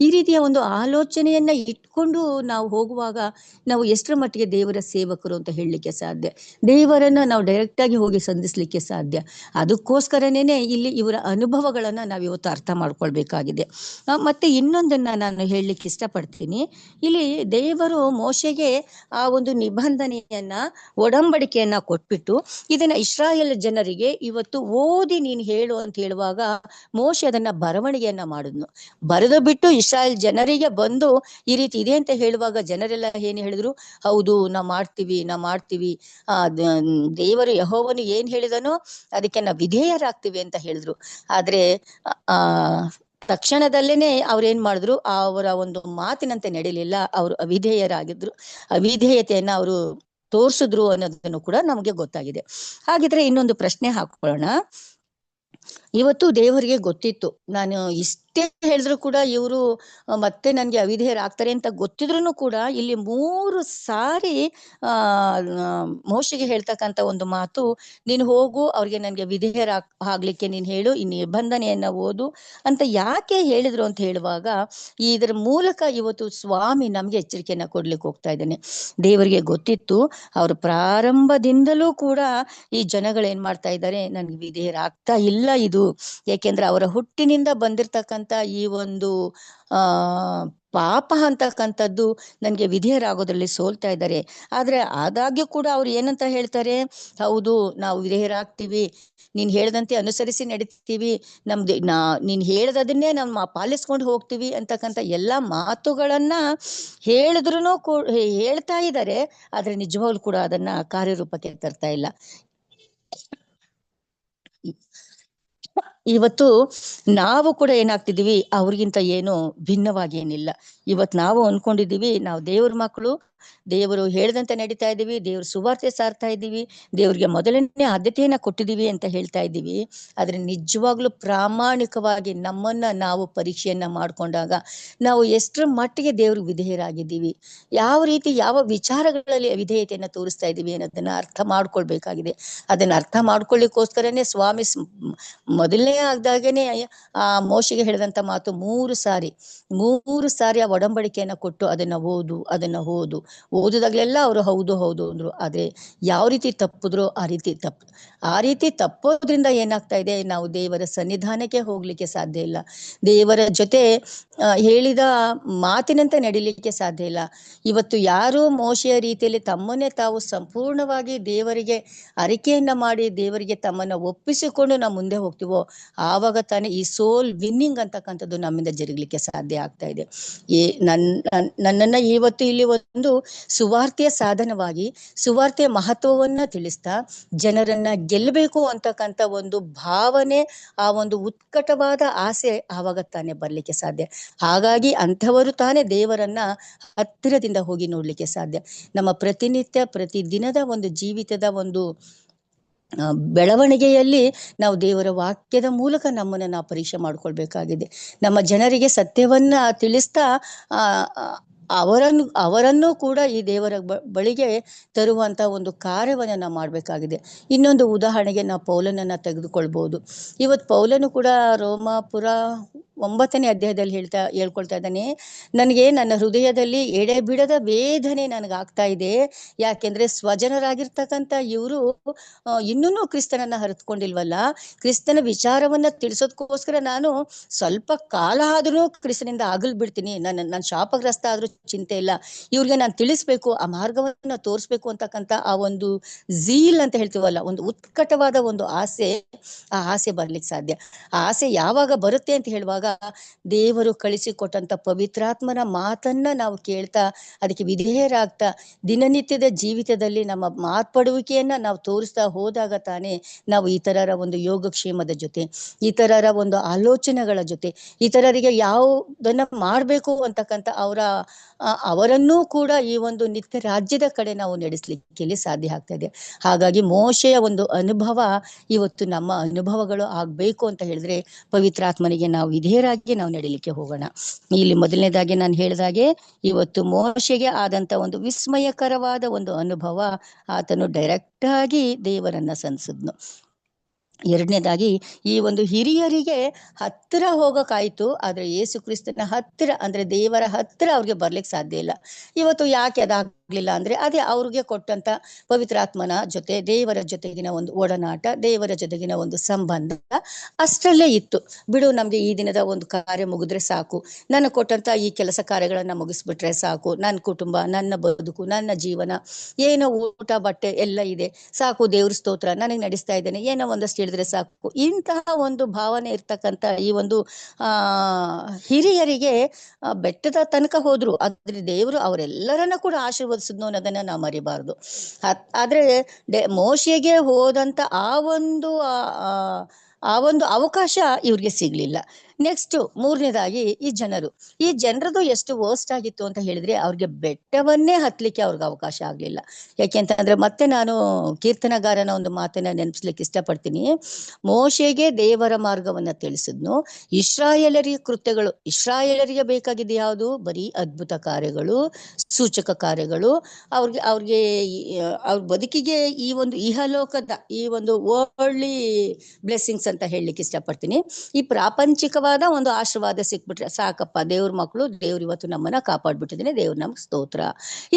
ಈ ರೀತಿಯ ಒಂದು ಆಲೋಚನೆಯನ್ನ ಇಟ್ಕೊಂಡು ನಾವು ಹೋಗುವಾಗ ನಾವು ಎಷ್ಟರ ಮಟ್ಟಿಗೆ ದೇವರ ಸೇವಕರು ಅಂತ ಹೇಳಲಿಕ್ಕೆ ಸಾಧ್ಯ? ದೇವರನ್ನ ನಾವು ಡೈರೆಕ್ಟ್ ಆಗಿ ಹೋಗಿ ಸಂಧಿಸ್ಲಿಕ್ಕೆ ಸಾಧ್ಯ? ಅದಕ್ಕೋಸ್ಕರನೇ ಇಲ್ಲಿ ಇವರ ಅನುಭವಗಳನ್ನ ನಾವು ಇವತ್ತು ಅರ್ಥ ಮಾಡ್ಕೊಳ್ಬೇಕಾಗಿದೆ. ಮತ್ತೆ ಇನ್ನೊಂದನ್ನ ನಾನು ಹೇಳಲಿಕ್ಕೆ ಇಷ್ಟಪಡ್ತೀನಿ. ಇಲ್ಲಿ ದೇವರು ಮೋಶೆಗೆ ಆ ಒಂದು ನಿಬಂಧನೆಯನ್ನ, ಒಡಂಬಡಿಕೆಯನ್ನ ಕೊಟ್ಬಿಟ್ಟು ಇದನ್ನ ಇಸ್ರಾಯೇಲ್ ಜನರಿಗೆ ಇವತ್ತು ಓದಿ ನೀನು ಹೇಳು ಅಂತ ಹೇಳುವಾಗ ಮೋಶೆ ಅದನ್ನ ಬರವಣಿಗೆಯನ್ನ ಮಾಡಿದ್ನು. ಬರೆದು ಬಿಟ್ಟು ಇಸ್ರಾಯೇಲ್ ಜನರಿಗೆ ಬಂದು ಈ ರೀತಿ ಇದೆ ಅಂತ ಹೇಳುವಾಗ ಜನರೆಲ್ಲ ಏನ್ ಹೇಳಿದ್ರು? ಹೌದು, ನಾವು ಮಾಡ್ತೀವಿ, ದೇವರು ಯೆಹೋವನು ಏನ್ ಹೇಳಿದನೋ ಅದಕ್ಕೆ ನಾವು ವಿಧೇಯರಾಗ್ತೀವಿ ಅಂತ ಹೇಳಿದ್ರು. ಆದ್ರೆ ತಕ್ಷಣದಲ್ಲೇನೆ ಅವ್ರೇನ್ ಮಾಡಿದ್ರು? ಅವರ ಒಂದು ಮಾತಿನಂತೆ ನಡೀಲಿಲ್ಲ, ಅವರು ಅವಿಧೇಯರಾಗಿದ್ರು, ಅವಿಧೇಯತೆಯನ್ನ ಅವರು ತೋರ್ಸಿದ್ರು ಅನ್ನೋದನ್ನು ಕೂಡ ನಮಗೆ ಗೊತ್ತಾಗಿದೆ. ಹಾಗಿದ್ರೆ ಇನ್ನೊಂದು ಪ್ರಶ್ನೆ ಹಾಕೊಳ್ಳೋಣ. ಇವತ್ತು ದೇವರಿಗೆ ಗೊತ್ತಿತ್ತು, ನಾನು ಇಷ್ಟೇ ಹೇಳಿದ್ರು ಕೂಡ ಇವರು ಮತ್ತೆ ನನ್ಗೆ ಅವಿಧೇಯರಾಗ್ತಾರೆ ಅಂತ ಗೊತ್ತಿದ್ರು ಕೂಡ ಇಲ್ಲಿ 3 ಸಾರಿ ಮೋಶೆಗೆ ಹೇಳ್ತಕ್ಕಂಥ ಒಂದು ಮಾತು, ನೀನು ಹೋಗು, ಅವ್ರಿಗೆ ನನ್ಗೆ ಆಗ್ಲಿಕ್ಕೆ ನೀನ್ ಹೇಳು, ಈ ನಿಬಂಧನೆಯನ್ನ ಓದು ಅಂತ ಯಾಕೆ ಹೇಳಿದ್ರು ಅಂತ ಹೇಳುವಾಗ ಇದರ ಮೂಲಕ ಇವತ್ತು ಸ್ವಾಮಿ ನಮ್ಗೆ ಎಚ್ಚರಿಕೆಯನ್ನ ಕೊಡ್ಲಿಕ್ಕೆ ಹೋಗ್ತಾ ಇದ್ದಾನೆ. ದೇವರಿಗೆ ಗೊತ್ತಿತ್ತು, ಅವ್ರ ಪ್ರಾರಂಭದಿಂದಲೂ ಕೂಡ ಈ ಜನಗಳು ಏನ್ ಮಾಡ್ತಾ ಇದ್ದಾರೆ? ನನ್ಗೆ ವಿಧೇಯರಾಗ್ತಾ ಇಲ್ಲ ಇದು, ಯಾಕೆಂದ್ರೆ ಅವರ ಹುಟ್ಟಿನಿಂದ ಬಂದಿರ್ತಕ್ಕಂಥ ಈ ಒಂದು ಪಾಪ ಅಂತಕ್ಕಂಥದ್ದು ನನ್ಗೆ ವಿಧೇಯರಾಗೋದ್ರಲ್ಲಿ ಸೋಲ್ತಾ ಇದ್ದಾರೆ. ಆದ್ರೆ ಆದಾಗ್ಯೂ ಕೂಡ ಅವ್ರು ಏನಂತ ಹೇಳ್ತಾರೆ? ಹೌದು, ನಾವು ವಿಧೇಯರಾಗ್ತೀವಿ, ನೀನ್ ಹೇಳ್ದಂತೆ ಅನುಸರಿಸಿ ನಡೀತೀವಿ, ನೀನ್ ಹೇಳ್ದದನ್ನೇ ನಾವು ಪಾಲಿಸ್ಕೊಂಡು ಹೋಗ್ತೀವಿ ಅಂತಕ್ಕಂಥ ಎಲ್ಲಾ ಮಾತುಗಳನ್ನ ಹೇಳಿದ್ರು ಹೇಳ್ತಾ ಇದ್ದಾರೆ. ಆದ್ರೆ ನಿಜವಾಗ್ಲೂ ಕೂಡ ಅದನ್ನ ಕಾರ್ಯರೂಪಕ್ಕೆ ತರ್ತಾ ಇಲ್ಲ. ಇವತ್ತು ನಾವು ಕೂಡ ಏನಾಗ್ತಿದೀವಿ? ಅವ್ರಿಗಿಂತ ಏನು ಭಿನ್ನವಾಗಿ ಏನಿಲ್ಲ. ಇವತ್ತು ನಾವು ಅನ್ಕೊಂಡಿದೀವಿ ನಾವು ದೇವ್ರ ಮಕ್ಕಳು, ದೇವರು ಹೇಳ್ದಂತೆ ನಡೀತಾ ಇದ್ದೀವಿ, ದೇವ್ರ ಸುವಾರ್ತೆ ಸಾರ್ತಾ ಇದ್ದೀವಿ, ದೇವ್ರಿಗೆ ಮೊದಲನೇ ಆದ್ಯತೆಯನ್ನ ಕೊಟ್ಟಿದ್ದೀವಿ ಅಂತ ಹೇಳ್ತಾ ಇದ್ದೀವಿ. ಆದ್ರೆ ನಿಜವಾಗ್ಲೂ ಪ್ರಾಮಾಣಿಕವಾಗಿ ನಮ್ಮನ್ನ ನಾವು ಪರೀಕ್ಷೆಯನ್ನ ಮಾಡ್ಕೊಂಡಾಗ ನಾವು ಎಷ್ಟರ ಮಟ್ಟಿಗೆ ದೇವ್ರಿಗೆ ವಿಧೇಯರಾಗಿದ್ದೀವಿ, ಯಾವ ರೀತಿ ಯಾವ ವಿಚಾರಗಳಲ್ಲಿ ವಿಧೇಯತೆಯನ್ನ ತೋರಿಸ್ತಾ ಇದ್ದೀವಿ ಅನ್ನೋದನ್ನ ಅರ್ಥ ಮಾಡ್ಕೊಳ್ಬೇಕಾಗಿದೆ. ಅದನ್ನ ಅರ್ಥ ಮಾಡ್ಕೊಳ್ಳಿಕ್ಕೋಸ್ಕರನೇ ಸ್ವಾಮಿ ಮೊದಲನೇ ಆಗ್ದಾಗೇನೆ ಆ ಮೋಶೆಗೆ ಹೇಳಿದಂತ ಮಾತು 3 ಸಾರಿ ಆ ಒಡಂಬಡಿಕೆಯನ್ನ ಕೊಟ್ಟು ಅದನ್ನ ಓದುದಾಗ್ಲೆಲ್ಲ ಅವರು ಹೌದು ಅಂದ್ರು. ಆದ್ರೆ ಯಾವ ರೀತಿ ತಪ್ಪಿದ್ರು ಆ ರೀತಿ ತಪ್ಪೋದ್ರಿಂದ ಏನಾಗ್ತಾ ಇದೆ? ನಾವು ದೇವರ ಸನ್ನಿಧಾನಕ್ಕೆ ಹೋಗ್ಲಿಕ್ಕೆ ಸಾಧ್ಯ ಇಲ್ಲ, ದೇವರ ಜೊತೆ ಹೇಳಿದ ಮಾತಿನಂತೆ ನಡಿಲಿಕ್ಕೆ ಸಾಧ್ಯ ಇಲ್ಲ. ಇವತ್ತು ಯಾರು ಮೋಶೆಯ ರೀತಿಯಲ್ಲಿ ತಮ್ಮನ್ನೇ ತಾವು ಸಂಪೂರ್ಣವಾಗಿ ದೇವರಿಗೆ ಅರಿಕೆಯನ್ನ ಮಾಡಿ ದೇವರಿಗೆ ತಮ್ಮನ್ನ ಒಪ್ಪಿಸಿಕೊಂಡು ನಾವು ಮುಂದೆ ಹೋಗ್ತೀವೋ ಆವಾಗ ತಾನೇ ಈ ಸೋಲ್ ವಿನ್ನಿಂಗ್ ಅಂತಕ್ಕಂಥದ್ದು ನಮ್ಮಿಂದ ಜರುಗಲಿಕ್ಕೆ ಸಾಧ್ಯ ಆಗ್ತಾ ಇದೆ. ನನ್ನನ್ನ ಇವತ್ತು ಇಲ್ಲಿ ಒಂದು ಸುವಾರ್ತೆಯ ಸಾಧನವಾಗಿ ಸುವಾರ್ತೆಯ ಮಹತ್ವವನ್ನ ತಿಳಿಸ್ತಾ ಜನರನ್ನ ಗೆಲ್ಲಬೇಕು ಅಂತಕ್ಕಂಥ ಒಂದು ಭಾವನೆ, ಆ ಒಂದು ಉತ್ಕಟವಾದ ಆಸೆ ಆವಾಗ ತಾನೇ ಬರ್ಲಿಕ್ಕೆ ಸಾಧ್ಯ. ಹಾಗಾಗಿ ಅಂಥವರು ತಾನೇ ದೇವರನ್ನ ಹತ್ತಿರದಿಂದ ಹೋಗಿ ನೋಡ್ಲಿಕ್ಕೆ ಸಾಧ್ಯ. ನಮ್ಮ ಪ್ರತಿದಿನದ ಒಂದು ಜೀವಿತದ ಒಂದು ಬೆಳವಣಿಗೆಯಲ್ಲಿ ನಾವು ದೇವರ ವಾಕ್ಯದ ಮೂಲಕ ನಮ್ಮನ್ನು ನಾವು ಪರೀಕ್ಷೆ ಮಾಡ್ಕೊಳ್ಬೇಕಾಗಿದೆ. ನಮ್ಮ ಜನರಿಗೆ ಸತ್ಯವನ್ನ ತಿಳಿಸ್ತಾ ಅವರನ್ನು ಕೂಡ ಈ ದೇವರ ಬಳಿಗೆ ತರುವಂತ ಒಂದು ಕಾರ್ಯವನ್ನ ನಾವು ಮಾಡ್ಬೇಕಾಗಿದೆ. ಇನ್ನೊಂದು ಉದಾಹರಣೆಗೆ ನಾವು ಪೌಲನನ್ನ ತೆಗೆದುಕೊಳ್ಬಹುದು. ಇವತ್ತು ಪೌಲನು ಕೂಡ ರೋಮಾಪುರ 9ನೇ ಅಧ್ಯಾಯದಲ್ಲಿ ಹೇಳ್ಕೊಳ್ತಾ ಇದ್ದಾನೆ, ನನಗೆ ನನ್ನ ಹೃದಯದಲ್ಲಿ ಎಡೆಬಿಡದ ವೇದನೆ ನನಗಾಗ್ತಾ ಇದೆ. ಯಾಕೆಂದ್ರೆ ಸ್ವಜನರಾಗಿರ್ತಕ್ಕಂಥ ಇವರು ಇನ್ನೂ ಕ್ರಿಸ್ತನನ್ನ ಹರಿದುಕೊಂಡಿಲ್ವಲ್ಲ. ಕ್ರಿಸ್ತನ ವಿಚಾರವನ್ನ ತಿಳಿಸೋದಕ್ಕೋಸ್ಕರ ನಾನು ಸ್ವಲ್ಪ ಕಾಲ ಆದ್ರೂ ಕ್ರಿಸ್ತನಿಂದ ಆಗಲ್ ಬಿಡ್ತೀನಿ, ನನ್ನ ಶಾಪಗ್ರಸ್ತ ಆದ್ರೂ ಚಿಂತೆ ಇಲ್ಲ, ಇವ್ರಿಗೆ ನಾನು ತಿಳಿಸ್ಬೇಕು, ಆ ಮಾರ್ಗವನ್ನ ತೋರಿಸ್ಬೇಕು ಅಂತಕ್ಕಂಥ ಆ ಒಂದು ಝೀಲ್ ಅಂತ ಹೇಳ್ತೀವಲ್ಲ, ಒಂದು ಉತ್ಕಟವಾದ ಒಂದು ಆಸೆ, ಆ ಆಸೆ ಬರ್ಲಿಕ್ಕೆ ಸಾಧ್ಯ. ಆ ಆಸೆ ಯಾವಾಗ ಬರುತ್ತೆ ಅಂತ ಹೇಳುವಾಗ, ದೇವರು ಕಳಿಸಿಕೊಟ್ಟಂತ ಪವಿತ್ರಾತ್ಮನ ಮಾತನ್ನ ನಾವು ಕೇಳ್ತಾ ಅದಕ್ಕೆ ವಿಧೇಯರಾಗ್ತಾ ದಿನನಿತ್ಯದ ಜೀವಿತದಲ್ಲಿ ನಮ್ಮ ಮಾರ್ಪಡುವಿಕೆಯನ್ನ ನಾವು ತೋರಿಸ್ತಾ ಹೋದಾಗ ತಾನೇ ನಾವು ಇತರರ ಒಂದು ಯೋಗಕ್ಷೇಮದ ಜೊತೆ, ಇತರರ ಒಂದು ಆಲೋಚನೆಗಳ ಜೊತೆ, ಇತರರಿಗೆ ಯಾವುದನ್ನ ಮಾಡ್ಬೇಕು ಅಂತಕ್ಕಂಥ ಅವರನ್ನೂ ಕೂಡ ಈ ಒಂದು ನಿತ್ಯ ರಾಜ್ಯದ ಕಡೆ ನಾವು ನಡೆಸಲಿಕ್ಕೆ ಸಾಧ್ಯ ಆಗ್ತಾ ಇದೆ. ಹಾಗಾಗಿ ಮೋಶೆಯ ಒಂದು ಅನುಭವ ಇವತ್ತು ನಮ್ಮ ಅನುಭವಗಳು ಆಗ್ಬೇಕು ಅಂತ ಹೇಳಿದ್ರೆ ಪವಿತ್ರಾತ್ಮನಿಗೆ ನಾವು ವಿಧೇಯರಾಗಿ ನಾವು ನಡೀಲಿಕ್ಕೆ ಹೋಗೋಣ. ಇಲ್ಲಿ ಮೊದಲನೇದಾಗಿ ನಾನು ಹೇಳಿದಾಗೆ, ಇವತ್ತು ಮೋಶೆಗೆ ಆದಂತ ಒಂದು ವಿಸ್ಮಯಕರವಾದ ಒಂದು ಅನುಭವ, ಆತನು ಡೈರೆಕ್ಟ್ ಆಗಿ ದೇವರನ್ನ ಸಂಧಿಸಿದ್ನು. ಎರಡನೇದಾಗಿ, ಈ ಒಂದು ಹಿರಿಯರಿಗೆ ಹತ್ತಿರ ಹೋಗಕ್ಕಾಯ್ತು, ಆದ್ರೆ ಯೇಸು ಕ್ರಿಸ್ತನ ಹತ್ತಿರ ಅಂದ್ರೆ ದೇವರ ಹತ್ತಿರ ಅವ್ರಿಗೆ ಬರ್ಲಿಕ್ಕೆ ಸಾಧ್ಯ ಇಲ್ಲ. ಇವತ್ತು ಯಾಕೆ ಅದಾಗ್ಲಿಲ್ಲ ಅಂದ್ರೆ, ಅದೇ ಅವ್ರಿಗೆ ಕೊಟ್ಟಂತ ಪವಿತ್ರಾತ್ಮನ ಜೊತೆ ದೇವರ ಜೊತೆಗಿನ ಒಂದು ಒಡನಾಟ, ದೇವರ ಜೊತೆಗಿನ ಒಂದು ಸಂಬಂಧ ಅಷ್ಟರಲ್ಲೇ ಇತ್ತು. ಬಿಡು, ನಮ್ಗೆ ಈ ದಿನದ ಒಂದು ಕಾರ್ಯ ಮುಗಿದ್ರೆ ಸಾಕು, ನನಗೆ ಕೊಟ್ಟಂತ ಈ ಕೆಲಸ ಕಾರ್ಯಗಳನ್ನ ಮುಗಿಸ್ಬಿಟ್ರೆ ಸಾಕು, ನನ್ನ ಕುಟುಂಬ, ನನ್ನ ಬದುಕು, ನನ್ನ ಜೀವನ, ಏನೋ ಊಟ ಬಟ್ಟೆ ಎಲ್ಲ ಇದೆ ಸಾಕು, ದೇವ್ರ ಸ್ತೋತ್ರ ನನಗೆ ನಡೆಸ್ತಾ ಇದ್ದೇನೆ, ಏನೋ ಒಂದಷ್ಟು ಹೇಳಿದ್ರೆ ಸಾಕು. ಇಂತಹ ಒಂದು ಭಾವನೆ ಇರ್ತಕ್ಕಂಥ ಈ ಒಂದು ಹಿರಿಯರಿಗೆ ಬೆಟ್ಟದ ತನಕ ಹೋದ್ರು, ಆದ್ರೆ ದೇವರು ಅವರೆಲ್ಲರನ್ನ ಕೂಡ ಆಶೀರ್ವದಿಸಿದ್ನು ಅನ್ನೋದನ್ನ ನಾವು ಮರಿಬಾರ್ದು. ಆದ್ರೆ ಮೋಶೆಗೆ ಹೋದಂತ ಆ ಒಂದು ಅವಕಾಶ ಇವ್ರಿಗೆ ಸಿಗ್ಲಿಲ್ಲ. ನೆಕ್ಸ್ಟ್ ಮೂರನೇದಾಗಿ, ಈ ಜನರದು ಎಷ್ಟು ವರ್ಸ್ಟ್ ಆಗಿತ್ತು ಅಂತ ಹೇಳಿದ್ರೆ, ಅವ್ರಿಗೆ ಬೆಟ್ಟವನ್ನೇ ಹತ್ಲಿಕ್ಕೆ ಅವ್ರಿಗೆ ಅವಕಾಶ ಆಗ್ಲಿಲ್ಲ. ಯಾಕೆಂತಂದ್ರೆ ಮತ್ತೆ ನಾನು ಕೀರ್ತನಗಾರನ ಒಂದು ಮಾತನ್ನ ನೆನಪಿಸ್ಲಿಕ್ಕೆ ಇಷ್ಟಪಡ್ತೀನಿ. ಮೋಶೆಗೆ ದೇವರ ಮಾರ್ಗವನ್ನ ತಿಳಿಸಿದ್ನು, ಇಸ್ರಾಯೇಲರಿಗೆ ಕೃತ್ಯಗಳು, ಇಸ್ರಾಯೇಲರಿಗೆ ಬೇಕಾಗಿದ್ದು ಯಾವುದು? ಬರೀ ಅದ್ಭುತ ಕಾರ್ಯಗಳು, ಸೂಚಕ ಕಾರ್ಯಗಳು. ಅವ್ರ ಬದುಕಿಗೆ ಈ ಒಂದು ಇಹಲೋಕದ ಈ ಒಂದು ವರ್ಲ್ಡ್ಲಿ ಬ್ಲೆಸ್ಸಿಂಗ್ಸ್ ಅಂತ ಹೇಳಲಿಕ್ಕೆ ಇಷ್ಟಪಡ್ತೀನಿ. ಈ ಪ್ರಾಪಂಚಿಕ ಒಂದು ಆಶೀರ್ವಾದ ಸಿಕ್ಬಿಟ್ರೆ ಸಾಕಪ್ಪ, ದೇವ್ರ ಮಕ್ಕಳು, ದೇವ್ರು ಇವತ್ತು ನಮ್ಮನ್ನ ಕಾಪಾಡ್ಬಿಟ್ಟಿದ್ದೇನೆ, ದೇವ್ರ ನಮ್ಗೆ ಸ್ತೋತ್ರ,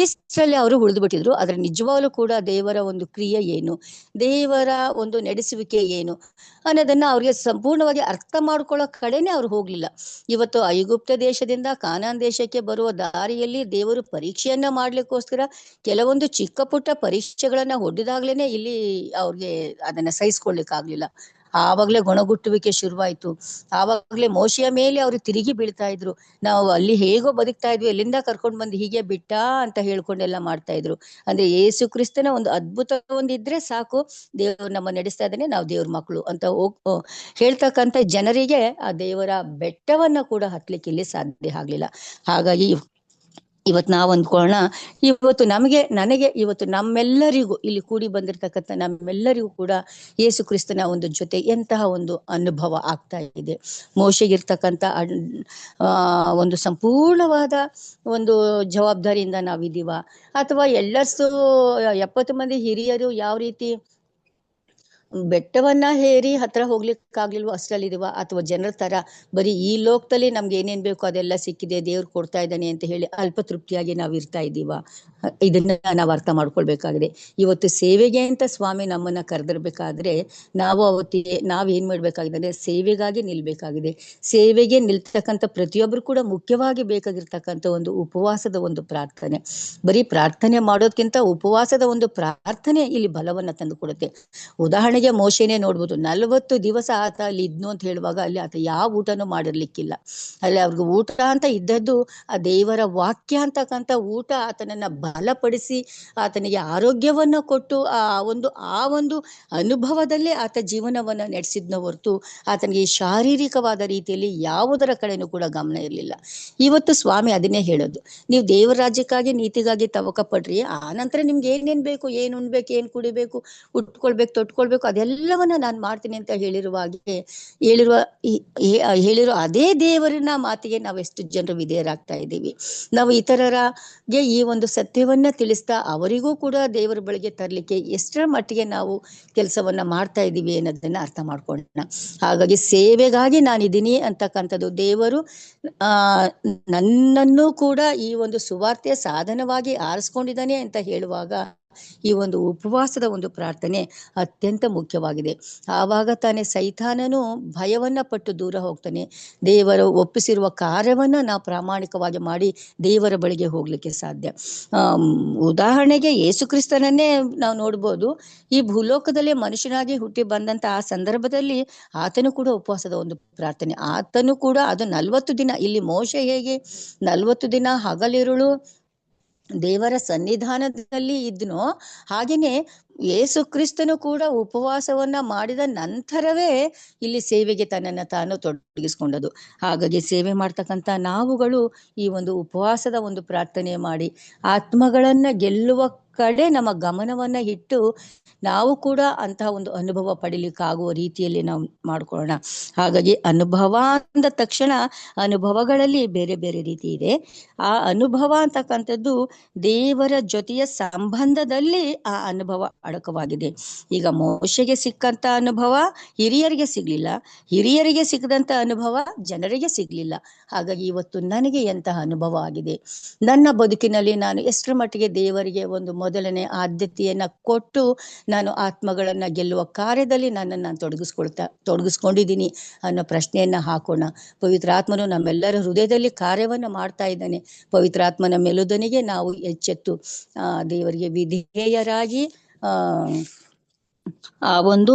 ಇಷ್ಟರಲ್ಲಿ ಅವರು ಉಳಿದು ಬಿಟ್ಟಿದ್ರು. ಆದ್ರೆ ನಿಜವಾಗ್ಲೂ ಕೂಡ ದೇವರ ಒಂದು ಕ್ರಿಯೆ ಏನು, ದೇವರ ಒಂದು ನಡೆಸುವಿಕೆ ಏನು ಅನ್ನೋದನ್ನ ಅವ್ರಿಗೆ ಸಂಪೂರ್ಣವಾಗಿ ಅರ್ಥ ಮಾಡ್ಕೊಳ್ಳೋ ಕಡೆನೆ ಅವ್ರು ಹೋಗ್ಲಿಲ್ಲ. ಇವತ್ತು ಐಗುಪ್ತ ದೇಶದಿಂದ ಕಾನಾನ್ ದೇಶಕ್ಕೆ ಬರುವ ದಾರಿಯಲ್ಲಿ ದೇವರು ಪರೀಕ್ಷೆಯನ್ನ ಮಾಡ್ಲಿಕ್ಕೋಸ್ಕರ ಕೆಲವೊಂದು ಚಿಕ್ಕ ಪುಟ್ಟ ಪರೀಕ್ಷೆಗಳನ್ನ ಹೊಡೆದಾಗ್ಲೇನೆ ಇಲ್ಲಿ ಅವ್ರಿಗೆ ಅದನ್ನ ಸಹಿಸ್ಕೊಳ್ಲಿಕ್ಕೆ ಆಗ್ಲಿಲ್ಲ. ಆವಾಗ್ಲೇ ಗೊಣಗುಟ್ಟುವಿಕೆ ಶುರುವಾಯ್ತು. ಆವಾಗ್ಲೇ ಮೋಶೆಯ ಮೇಲೆ ಅವರು ತಿರುಗಿ ಬೀಳ್ತಾ ಇದ್ರು. ನಾವು ಅಲ್ಲಿ ಹೇಗೋ ಬದುಕ್ತಾ ಇದ್ವಿ, ಎಲ್ಲಿಂದ ಕರ್ಕೊಂಡ್ ಬಂದು ಹೀಗೆ ಬಿಟ್ಟ ಅಂತ ಹೇಳ್ಕೊಂಡೆಲ್ಲ ಮಾಡ್ತಾ ಇದ್ರು. ಅಂದ್ರೆ ಯೇಸು ಕ್ರಿಸ್ತನ ಒಂದು ಅದ್ಭುತ ಒಂದಿದ್ರೆ ಸಾಕು, ದೇವ್ರು ನಮ್ಮ ನಡೆಸ್ತಾ ಇದ್ದಾನೆ, ನಾವು ದೇವ್ರ ಮಕ್ಕಳು ಅಂತ ಹೇಳ್ತಕ್ಕಂಥ ಜನರಿಗೆ ಆ ದೇವರ ಬೆಟ್ಟವನ್ನ ಕೂಡ ಹತ್ಲಿಕ್ಕೆ ಇಲ್ಲಿ ಸಾಧ್ಯ ಆಗ್ಲಿಲ್ಲ. ಹಾಗಾಗಿ ಇವತ್ತು ನಾವು ಅಂದ್ಕೊಳ್ಳೋಣ, ಇವತ್ತು ನನಗೆ ಇವತ್ತು ನಮ್ಮೆಲ್ಲರಿಗೂ ಇಲ್ಲಿ ಕೂಡಿ ಬಂದಿರತಕ್ಕಂಥ ನಮ್ಮೆಲ್ಲರಿಗೂ ಕೂಡ ಯೇಸು ಕ್ರಿಸ್ತನ ಒಂದು ಜೊತೆ ಎಂತಹ ಒಂದು ಅನುಭವ ಆಗ್ತಾ ಇದೆ. ಮೋಶೆಗಿರ್ತಕ್ಕಂಥ ಒಂದು ಸಂಪೂರ್ಣವಾದ ಒಂದು ಜವಾಬ್ದಾರಿಯಿಂದ ನಾವಿದೀವ, ಅಥವಾ ಎಲ್ಲಷ್ಟು 70 ಮಂದಿ ಹಿರಿಯರು ಯಾವ ರೀತಿ ಬೆಟ್ಟವನ್ನ ಹೇರಿ ಹತ್ರ ಹೋಗ್ಲಿಕ್ಕಾಗ್ಲಿಲ್ವೋ ಅಷ್ಟರಲ್ಲಿದೀವ, ಅಥವಾ ಜನರ ತರ ಬರೀ ಈ ಲೋಕದಲ್ಲಿ ನಮ್ಗೆ ಏನೇನ್ ಬೇಕೋ ಅದೆಲ್ಲ ಸಿಕ್ಕಿದೆ, ದೇವ್ರು ಕೊಡ್ತಾ ಇದ್ದಾನೆ ಅಂತ ಹೇಳಿ ಅಲ್ಪ ತೃಪ್ತಿಯಾಗಿ ನಾವ್ ಇರ್ತಾ ಇದ್ದೀವ? ಇದನ್ನ ನಾವು ಅರ್ಥ ಮಾಡ್ಕೊಳ್ಬೇಕಾಗಿದೆ. ಇವತ್ತು ಸೇವೆಗೆ ಅಂತ ಸ್ವಾಮಿ ನಮ್ಮನ್ನ ಕರೆದಿರ್ಬೇಕಾದ್ರೆ ನಾವ್ ಏನ್ ಮಾಡ್ಬೇಕಾಗಿದೆ ಅಂದ್ರೆ ಸೇವೆಗಾಗಿ ನಿಲ್ಬೇಕಾಗಿದೆ. ಸೇವೆಗೆ ನಿಲ್ತಕ್ಕಂಥ ಪ್ರತಿಯೊಬ್ರು ಕೂಡ ಮುಖ್ಯವಾಗಿ ಬೇಕಾಗಿರ್ತಕ್ಕಂಥ ಒಂದು ಉಪವಾಸದ ಒಂದು ಪ್ರಾರ್ಥನೆ. ಬರೀ ಪ್ರಾರ್ಥನೆ ಮಾಡೋದ್ಕಿಂತ ಉಪವಾಸದ ಒಂದು ಪ್ರಾರ್ಥನೆ ಇಲ್ಲಿ ಬಲವನ್ನ ತಂದು ಕೊಡುತ್ತೆ. ಉದಾಹರಣೆಗೆ ಮೋಶೆನೇ ನೋಡ್ಬೋದು, 40 ದಿವಸ ಆತ ಅಲ್ಲಿ ಇದ್ನು ಅಂತ ಹೇಳುವಾಗ ಅಲ್ಲಿ ಆತ ಯಾವ ಊಟನೂ ಮಾಡಿರ್ಲಿಕ್ಕಿಲ್ಲ. ಅಲ್ಲಿ ಅವ್ರಿಗೆ ಊಟ ಅಂತ ಇದ್ದದ್ದು ಆ ದೇವರ ವಾಕ್ಯ ಅಂತಕ್ಕಂಥ ಊಟ ಆತನನ್ನ ಬಲಪಡಿಸಿ ಆತನಿಗೆ ಆರೋಗ್ಯವನ್ನ ಕೊಟ್ಟು ಆ ಒಂದು ಅನುಭವದಲ್ಲೇ ಆತ ಜೀವನವನ್ನ ನಡೆಸಿದ್ನ ಹೊರತು ಆತನಿಗೆ ಶಾರೀರಿಕವಾದ ರೀತಿಯಲ್ಲಿ ಯಾವುದರ ಕಡೆನೂ ಕೂಡ ಗಮನ ಇರಲಿಲ್ಲ. ಇವತ್ತು ಸ್ವಾಮಿ ಅದನ್ನೇ ಹೇಳೋದು, ನೀವು ದೇವರ ರಾಜ್ಯಕ್ಕಾಗಿ ನೀತಿಗಾಗಿ ತವಕ ಪಡ್ರಿ, ಆ ನಂತರ ನಿಮ್ಗೆ ಏನೇನ್ ಬೇಕು, ಏನ್ ಉಣ್ಬೇಕು, ಏನ್ ಕುಡಿಬೇಕು, ಉಟ್ಕೊಳ್ಬೇಕು, ತೊಟ್ಕೊಳ್ಬೇಕು, ಅದೆಲ್ಲವನ್ನ ನಾನು ಮಾಡ್ತೀನಿ ಅಂತ ಹೇಳಿರುವ ಅದೇ ದೇವರನ್ನ ಮಾತಿಗೆ ನಾವೆಷ್ಟು ಜನರು ವಿಧೇಯರಾಗ್ತಾ ಇದ್ದೀವಿ? ನಾವು ಇತರರಿಗೆ ಈ ಒಂದು ಸತ್ಯ ಸತ್ಯವನ್ನ ತಿಳಿಸ್ತಾ ಅವರಿಗೂ ಕೂಡ ದೇವರ ಬಳಿಗೆ ತರಲಿಕ್ಕೆ ಎಷ್ಟರ ಮಟ್ಟಿಗೆ ನಾವು ಕೆಲಸವನ್ನ ಮಾಡ್ತಾ ಇದ್ದೀವಿ ಅನ್ನೋದನ್ನ ಅರ್ಥ ಮಾಡ್ಕೊಳ್ಳೋಣ. ಹಾಗಾಗಿ ಸೇವೆಗಾಗಿ ನಾನಿದ್ದೀನಿ ಅಂತಕ್ಕಂಥದ್ದು, ದೇವರು ನನ್ನನ್ನು ಕೂಡ ಈ ಒಂದು ಸುವಾರ್ತೆಯ ಸಾಧನವಾಗಿ ಆರಿಸ್ಕೊಂಡಿದ್ದಾನೆ ಅಂತ ಹೇಳುವಾಗ ಈ ಒಂದು ಉಪವಾಸದ ಒಂದು ಪ್ರಾರ್ಥನೆ ಅತ್ಯಂತ ಮುಖ್ಯವಾಗಿದೆ. ಆವಾಗ ತಾನೇ ಸೈತಾನನು ಭಯವನ್ನ ಪಟ್ಟು ದೂರ ಹೋಗ್ತಾನೆ. ದೇವರು ಒಪ್ಪಿಸಿರುವ ಕಾರ್ಯವನ್ನ ನಾವು ಪ್ರಾಮಾಣಿಕವಾಗಿ ಮಾಡಿ ದೇವರ ಬಳಿಗೆ ಹೋಗ್ಲಿಕ್ಕೆ ಸಾಧ್ಯ. ಉದಾಹರಣೆಗೆ ಯೇಸು ಕ್ರಿಸ್ತನನ್ನೇ ನಾವು ನೋಡ್ಬೋದು. ಈ ಭೂಲೋಕದಲ್ಲೇ ಮನುಷ್ಯನಾಗಿ ಹುಟ್ಟಿ ಬಂದಂತ ಆ ಸಂದರ್ಭದಲ್ಲಿ ಆತನು ಕೂಡ ಉಪವಾಸದ ಒಂದು ಪ್ರಾರ್ಥನೆ, ಆತನು ಕೂಡ ಅದು 40 ದಿನ. ಇಲ್ಲಿ ಮೋಶೆ ಹೇಗೆ 40 ದಿನ ಹಗಲಿರುಳು ದೇವರ ಸನ್ನಿಧಾನದಲ್ಲಿ ಇದ್ನೋ, ಹಾಗೇನೆ ಯೇಸು ಕ್ರಿಸ್ತನು ಕೂಡ ಉಪವಾಸವನ್ನ ಮಾಡಿದ ನಂತರವೇ ಇಲ್ಲಿ ಸೇವೆಗೆ ತನ್ನನ್ನು ತಾನು ತೊಡಗಿಸ್ಕೊಂಡದು. ಹಾಗಾಗಿ ಸೇವೆ ಮಾಡ್ತಕ್ಕಂಥ ನಾವುಗಳು ಈ ಒಂದು ಉಪವಾಸದ ಒಂದು ಪ್ರಾರ್ಥನೆ ಮಾಡಿ ಆತ್ಮಗಳನ್ನ ಗೆಲ್ಲುವ ಕಡೆ ನಮ್ಮ ಗಮನವನ್ನ ಇಟ್ಟು ನಾವು ಕೂಡ ಅಂತಹ ಒಂದು ಅನುಭವ ಪಡಿಲಿಕ್ಕಾಗುವ ರೀತಿಯಲ್ಲಿ ನಾವು ಮಾಡ್ಕೊಳ್ಳೋಣ. ಹಾಗಾಗಿ ಅನುಭವ ಅಂದ ತಕ್ಷಣ ಅನುಭವಗಳಲ್ಲಿ ಬೇರೆ ಬೇರೆ ರೀತಿ ಇದೆ. ಆ ಅನುಭವ ಅಂತಕ್ಕಂಥದ್ದು ದೇವರ ಜೊತೆಯ ಸಂಬಂಧದಲ್ಲಿ ಆ ಅನುಭವ ಅಡಕವಾಗಿದೆ. ಈಗ ಮೋಶೆಗೆ ಸಿಕ್ಕಂತ ಅನುಭವ ಹಿರಿಯರಿಗೆ ಸಿಗ್ಲಿಲ್ಲ, ಹಿರಿಯರಿಗೆ ಸಿಕ್ಕದಂತ ಅನುಭವ ಜನರಿಗೆ ಸಿಗ್ಲಿಲ್ಲ. ಹಾಗಾಗಿ ಇವತ್ತು ನನಗೆ ಎಂತಹ ಅನುಭವ ಆಗಿದೆ, ನನ್ನ ಬದುಕಿನಲ್ಲಿ ನಾನು ಎಷ್ಟರ ಮಟ್ಟಿಗೆ ದೇವರಿಗೆ ಒಂದು ಮೊದಲನೇ ಆದ್ಯತೆಯನ್ನ ಕೊಟ್ಟು ನಾನು ಆತ್ಮಗಳನ್ನ ಗೆಲ್ಲುವ ಕಾರ್ಯದಲ್ಲಿ ನನ್ನನ್ನು ನಾನು ತೊಡಗಿಸ್ಕೊಂಡಿದ್ದೀನಿ ಅನ್ನೋ ಪ್ರಶ್ನೆಯನ್ನ ಹಾಕೋಣ. ಪವಿತ್ರಾತ್ಮನು ನಮ್ಮೆಲ್ಲರ ಹೃದಯದಲ್ಲಿ ಕಾರ್ಯವನ್ನ ಮಾಡ್ತಾ ಇದ್ದಾನೆ. ಪವಿತ್ರಾತ್ಮನ ಮೆಲುದನಿಗೆ ನಾವು ಎಚ್ಚೆತ್ತು ದೇವರಿಗೆ ವಿಧೇಯರಾಗಿ ಆ ಒಂದು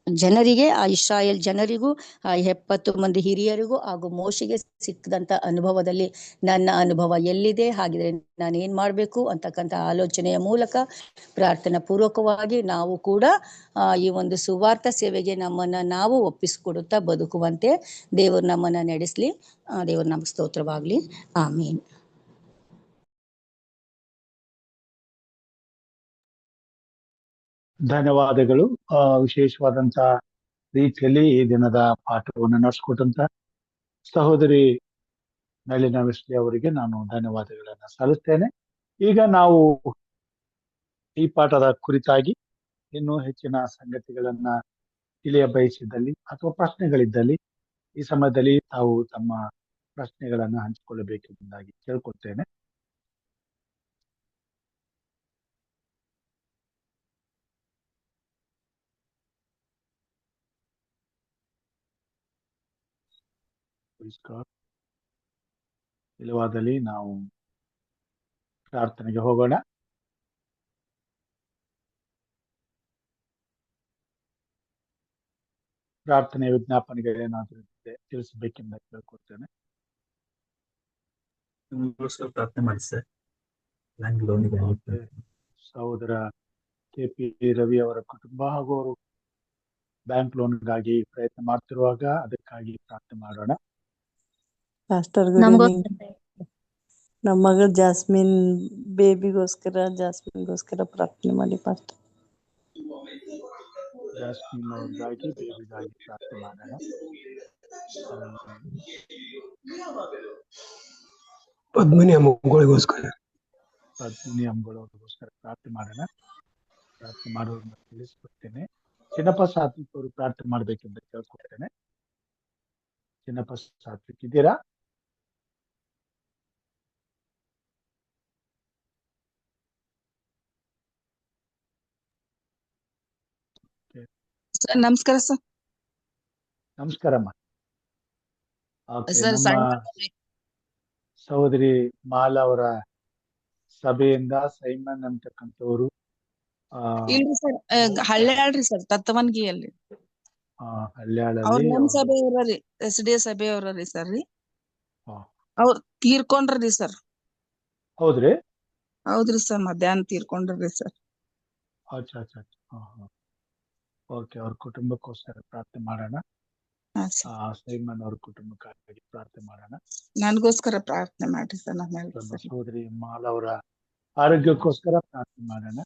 ಜನರಿಗೆ, ಆ ಇಸ್ರಾಯೇಲ್ ಜನರಿಗೂ, ಆ 70 ಮಂದಿ ಹಿರಿಯರಿಗೂ ಹಾಗೂ ಮೋಶೆಗೆ ಸಿಕ್ಕದಂತ ಅನುಭವದಲ್ಲಿ ನನ್ನ ಅನುಭವ ಎಲ್ಲಿದೆ, ಹಾಗಿದ್ರೆ ನಾನು ಏನ್ ಮಾಡ್ಬೇಕು ಅಂತಕ್ಕಂಥ ಆಲೋಚನೆಯ ಮೂಲಕ ಪ್ರಾರ್ಥನಾ ಪೂರ್ವಕವಾಗಿ ನಾವು ಕೂಡ ಈ ಒಂದು ಸುವಾರ್ಥ ಸೇವೆಗೆ ನಮ್ಮನ್ನ ನಾವು ಒಪ್ಪಿಸಿಕೊಡುತ್ತಾ ಬದುಕುವಂತೆ ದೇವರು ನಮ್ಮನ್ನ ನಡೆಸಲಿ. ದೇವರ ನಮಗೆ ಸ್ತೋತ್ರವಾಗ್ಲಿ. ಆಮೀನ್. ಧನ್ಯವಾದಗಳು. ವಿಶೇಷವಾದಂತ ರೀತಿಯಲ್ಲಿ ಈ ದಿನದ ಪಾಠವನ್ನು ನಡೆಸ್ಕೊಟ್ಟಂತ ಸಹೋದರಿ ನಳಿನ ವೆಸ್ಲಿ ಅವರಿಗೆ ನಾನು ಧನ್ಯವಾದಗಳನ್ನ ಸಲ್ಲಿಸ್ತೇನೆ. ಈಗ ನಾವು ಈ ಪಾಠದ ಕುರಿತಾಗಿ ಇನ್ನೂ ಹೆಚ್ಚಿನ ಸಂಗತಿಗಳನ್ನ ತಿಳಿಯ ಬಯಸಿದ್ದಲ್ಲಿ ಅಥವಾ ಪ್ರಶ್ನೆಗಳಿದ್ದಲ್ಲಿ ಈ ಸಮಯದಲ್ಲಿ ತಾವು ತಮ್ಮ ಪ್ರಶ್ನೆಗಳನ್ನ ಹಂಚಿಕೊಳ್ಳಬೇಕೆಂಬುದಾಗಿ ಕೇಳ್ಕೊಳ್ತೇನೆ. ಇಲ್ಲವಾದಲ್ಲಿ ನಾವು ಪ್ರಾರ್ಥನೆಗೆ ಹೋಗೋಣ. ಪ್ರಾರ್ಥನೆ ವಿಜ್ಞಾಪನೆಗಳೇನಾದರೂ ತಿಳಿಸಬೇಕೆಂದು ಕೇಳ್ಕೊಳ್ತೇನೆ. ಪ್ರಾರ್ಥನೆ ಮಾಡಿ ಸರ್. ಸಹೋದರ KP ರವಿ ಅವರ ಕುಟುಂಬ ಹಾಗೂ ಅವರು ಬ್ಯಾಂಕ್ ಲೋನ್ಗಾಗಿ ಪ್ರಯತ್ನ ಮಾಡ್ತಿರುವಾಗ ಅದಕ್ಕಾಗಿ ಪ್ರಾರ್ಥನೆ ಮಾಡೋಣ. ನಮ್ಮ ಮಗಳು ಜಾಸ್ಮಿನ್ ಜಾಸ್ಮಿನ್ಗೋಸ್ಕರ ಪ್ರಾರ್ಥನೆ ಮಾಡಿ ಪಾಸ್ಟರ್. ಜಾಸ್ಮಿನ್ ಅವ್ರಿಗಾಗಿ, ಬೇಬಿಗಾಗಿ ಪ್ರಾರ್ಥನೆ ಮಾಡೋಣ. ಪದ್ಮಿನಿ ಅಮ್ಮಗಳಿಗೋಸ್ಕರ ಪ್ರಾರ್ಥನೆ ಮಾಡೋಣ. ಪ್ರಾರ್ಥನೆ ಮಾಡೋದನ್ನ ತಿಳಿಸ್ಕೊಡ್ತೇನೆ. ಚಿನ್ನಪ್ಪ ಸಾತ್ವಿಕ್ ಅವರು ಪ್ರಾರ್ಥನೆ ಮಾಡ್ಬೇಕೆಂದು ಕೇಳ್ಕೊಡ್ತೇನೆ. ಚಿನ್ನಪ್ಪ ಸಾತ್ವಿಕ್ ಇದ್ದೀರಾ? ನಮಸ್ಕಾರ ಸರ್. ನಮಸ್ಕಾರಮ್ಮ. ಸಹೋದರಿ ಮಾಲಾ ಅವರ ಸಭೆಯಿಂದ ಸೈಮನ್ ಅಂತಕ್ಕಂಥವ್ರು ಇಲ್ರಿ ಸರ್, ಹಳ್ಳ್ಯಾಳ್ರಿ ಸರ್, ತತ್ತವನ್ಗಿಯಲ್ಲಿ ಹಳ್ಳ್ಯಾಳಲ್ಲಿ ನಮ್ ಸಭೆಯವ್ರಿ, SDA ಸಭೆಯವ್ರಿ ಸರ್ ರೀ. ಅವ್ರ ತೀರ್ಕೊಂಡ್ರಿ ಸರ್. ಹೌದ್ರಿ? ಹೌದ್ರಿ ಸರ್, ಮಧ್ಯಾಹ್ನ ತೀರ್ಕೊಂಡ್ರಿ ಸರ್. ಓಕೆ, ಅವ್ರ ಕುಟುಂಬಕ್ಕೋಸ್ಕರ ಪ್ರಾರ್ಥನೆ ಮಾಡೋಣ. ಸೈಮನ್ ಅವ್ರ ಕುಟುಂಬಕ್ಕಾಗಿ ಪ್ರಾರ್ಥನೆ ಮಾಡೋಣ. ನನ್ಗೋಸ್ಕರ ಪ್ರಾರ್ಥನೆ ಮಾಡ್ರಿ ಸರ್. ಸಹೋದರಿ ಮಾಲಾ ಅವರ ಆರೋಗ್ಯಕ್ಕೋಸ್ಕರ ಪ್ರಾರ್ಥನೆ ಮಾಡೋಣ.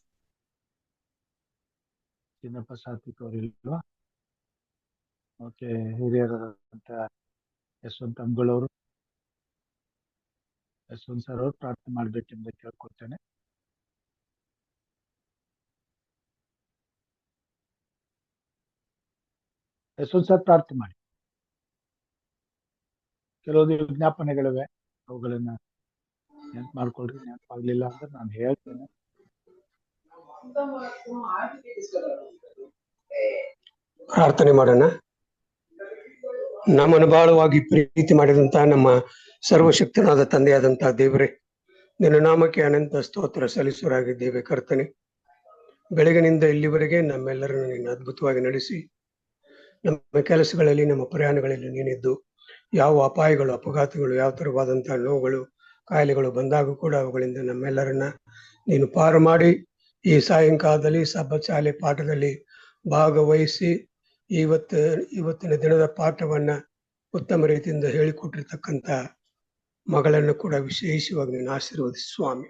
ಚಿನ್ನಪ್ಪ ಸಾತ್ವಿಕ್ ಅವರಿಲ್ವಾ? ಓಕೆ, ಹಿರಿಯರಾದಂತ ಯಶವಂತ ಅಂಗಳವರು ಯಶವಂತ್ ಸರ್ ಅವರು ಪ್ರಾರ್ಥನೆ ಮಾಡಬೇಕೆಂದು ಕೇಳ್ಕೊಳ್ತೇನೆ. ಯಶವಂತ್ ಸರ್ ಪ್ರಾರ್ಥನೆ ಮಾಡಿ. ಕೆಲವೊಂದು ವಿಜ್ಞಾಪನೆಗಳಿವೆ, ಅವುಗಳನ್ನ ನೆನ್ಪು ಮಾಡ್ಕೊಳ್ರಿ. ನೆನಪಾಗ್ಲಿಲ್ಲ ಅಂದ್ರೆ ನಾನು ಹೇಳ್ತೇನೆ. ಪ್ರಾರ್ಥನೆ ಮಾಡೋಣ. ನಮ್ಮನ್ನು ಬಹಳವಾಗಿ ಪ್ರೀತಿ ಮಾಡಿದಂತಹ ನಮ್ಮ ಸರ್ವಶಕ್ತನಾದ ತಂದೆಯಾದಂತಹ ದೇವರೇ, ನಿನ್ನ ನಾಮಕ್ಕೆ ಅನಂತ ಸ್ತೋತ್ರ ಸಲ್ಲಿಸುವರಾಗಿದ್ದೇವೆ ಕರ್ತನೆ. ಬೆಳಗಿನಿಂದ ಇಲ್ಲಿವರೆಗೆ ನಮ್ಮೆಲ್ಲರನ್ನು ನೀನು ಅದ್ಭುತವಾಗಿ ನಡೆಸಿ, ನಮ್ಮ ಕೆಲಸಗಳಲ್ಲಿ ನಮ್ಮ ಪ್ರಯಾಣಗಳಲ್ಲಿ ನೀನಿದ್ದು ಯಾವ ಅಪಾಯಗಳು ಅಪಘಾತಗಳು ಯಾವ ತರವಾದಂತಹ ನೋವುಗಳು ಕಾಯಿಲೆಗಳು ಬಂದಾಗ ಕೂಡ ಅವುಗಳಿಂದ ನಮ್ಮೆಲ್ಲರನ್ನ ನೀನು ಪಾರು ಮಾಡಿ ಈ ಸಾಯಂಕಾಲದಲ್ಲಿ ಸಬ್ಬತ್ ಶಾಲೆ ಪಾಠದಲ್ಲಿ ಭಾಗವಹಿಸಿ ಇವತ್ತಿನ ದಿನದ ಪಾಠವನ್ನ ಉತ್ತಮ ರೀತಿಯಿಂದ ಹೇಳಿಕೊಟ್ಟಿರ್ತಕ್ಕಂಥ ಮಗಳನ್ನು ಕೂಡ ವಿಶೇಷವಾಗಿ ನೀನು ಆಶೀರ್ವದಿಸು ಸ್ವಾಮಿ.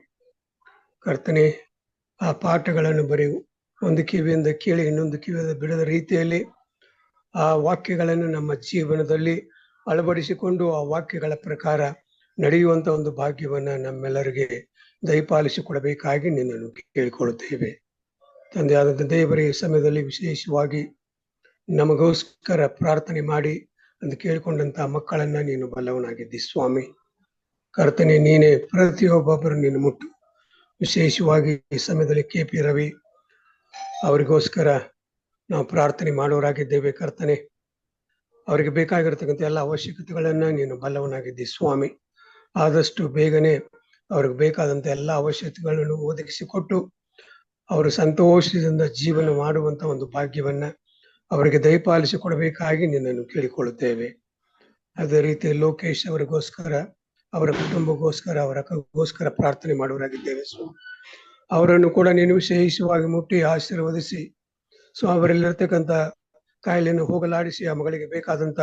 ಕರ್ತನೆ, ಆ ಪಾಠಗಳನ್ನು ಬರೀ ಒಂದು ಕಿವಿಯಿಂದ ಕೇಳಿ ಇನ್ನೊಂದು ಕಿವಿಯಿಂದ ಬಿಡದ ರೀತಿಯಲ್ಲಿ ಆ ವಾಕ್ಯಗಳನ್ನು ನಮ್ಮ ಜೀವನದಲ್ಲಿ ಅಳವಡಿಸಿಕೊಂಡು ಆ ವಾಕ್ಯಗಳ ಪ್ರಕಾರ ನಡೆಯುವಂತ ಒಂದು ಭಾಗ್ಯವನ್ನ ನಮ್ಮೆಲ್ಲರಿಗೆ ದಯಪಾಲಿಸಿಕೊಡಬೇಕಾಗಿ ನಿನ್ನನ್ನು ಕೇಳಿಕೊಳ್ಳುತ್ತೇವೆ. ತಂದೆಯಾದಂಥ ದೇವರೇ, ಈ ಸಮಯದಲ್ಲಿ ವಿಶೇಷವಾಗಿ ನಮಗೋಸ್ಕರ ಪ್ರಾರ್ಥನೆ ಮಾಡಿ ಅಂತ ಕೇಳಿಕೊಂಡಂತಹ ಮಕ್ಕಳನ್ನ ನೀನು ಬಲ್ಲವನಾಗಿದ್ದಿ ಸ್ವಾಮಿ. ಕರ್ತನೆ, ನೀನೇ ಪ್ರತಿಯೊಬ್ಬೊಬ್ಬರು ನೀನು ಮುಟ್ಟು. ವಿಶೇಷವಾಗಿ ಈ ಸಮಯದಲ್ಲಿ KP ರವಿ ಅವರಿಗೋಸ್ಕರ ನಾವು ಪ್ರಾರ್ಥನೆ ಮಾಡೋರಾಗಿದ್ದೇವೆ ಕರ್ತನೆ. ಅವರಿಗೆ ಬೇಕಾಗಿರತಕ್ಕಂಥ ಎಲ್ಲ ಅವಶ್ಯಕತೆಗಳನ್ನ ನೀನು ಬಲ್ಲವನಾಗಿದ್ದಿ ಸ್ವಾಮಿ. ಆದಷ್ಟು ಬೇಗನೆ ಅವ್ರಿಗೆ ಬೇಕಾದಂತ ಎಲ್ಲ ಅವಶ್ಯಕತೆಗಳನ್ನು ಒದಗಿಸಿಕೊಟ್ಟು ಅವರು ಸಂತೋಷದಿಂದ ಜೀವನ ಮಾಡುವಂತ ಒಂದು ಭಾಗ್ಯವನ್ನ ಅವರಿಗೆ ದಯಪಾಲಿಸಿ ಕೊಡಬೇಕಾಗಿ ನಿನ್ನನ್ನು ಕೇಳಿಕೊಳ್ಳುತ್ತೇವೆ. ಅದೇ ರೀತಿ ಲೋಕೇಶ್ ಅವರಿಗೋಸ್ಕರ, ಅವರ ಕುಟುಂಬಕ್ಕೋಸ್ಕರ, ಅವರ ಅಕ್ಕಗೋಸ್ಕರ ಪ್ರಾರ್ಥನೆ ಮಾಡುವರಾಗಿದ್ದೇವೆ ಸ್ವಾಮಿ. ಅವರನ್ನು ಕೂಡ ನೀನು ವಿಶೇಷವಾಗಿ ಮುಟ್ಟಿ ಆಶೀರ್ವದಿಸಿ ಅವರಲ್ಲಿರ್ತಕ್ಕಂಥ ಕಾಯಿಲೆಯನ್ನು ಹೋಗಲಾಡಿಸಿ ಆ ಮಗಳಿಗೆ ಬೇಕಾದಂತ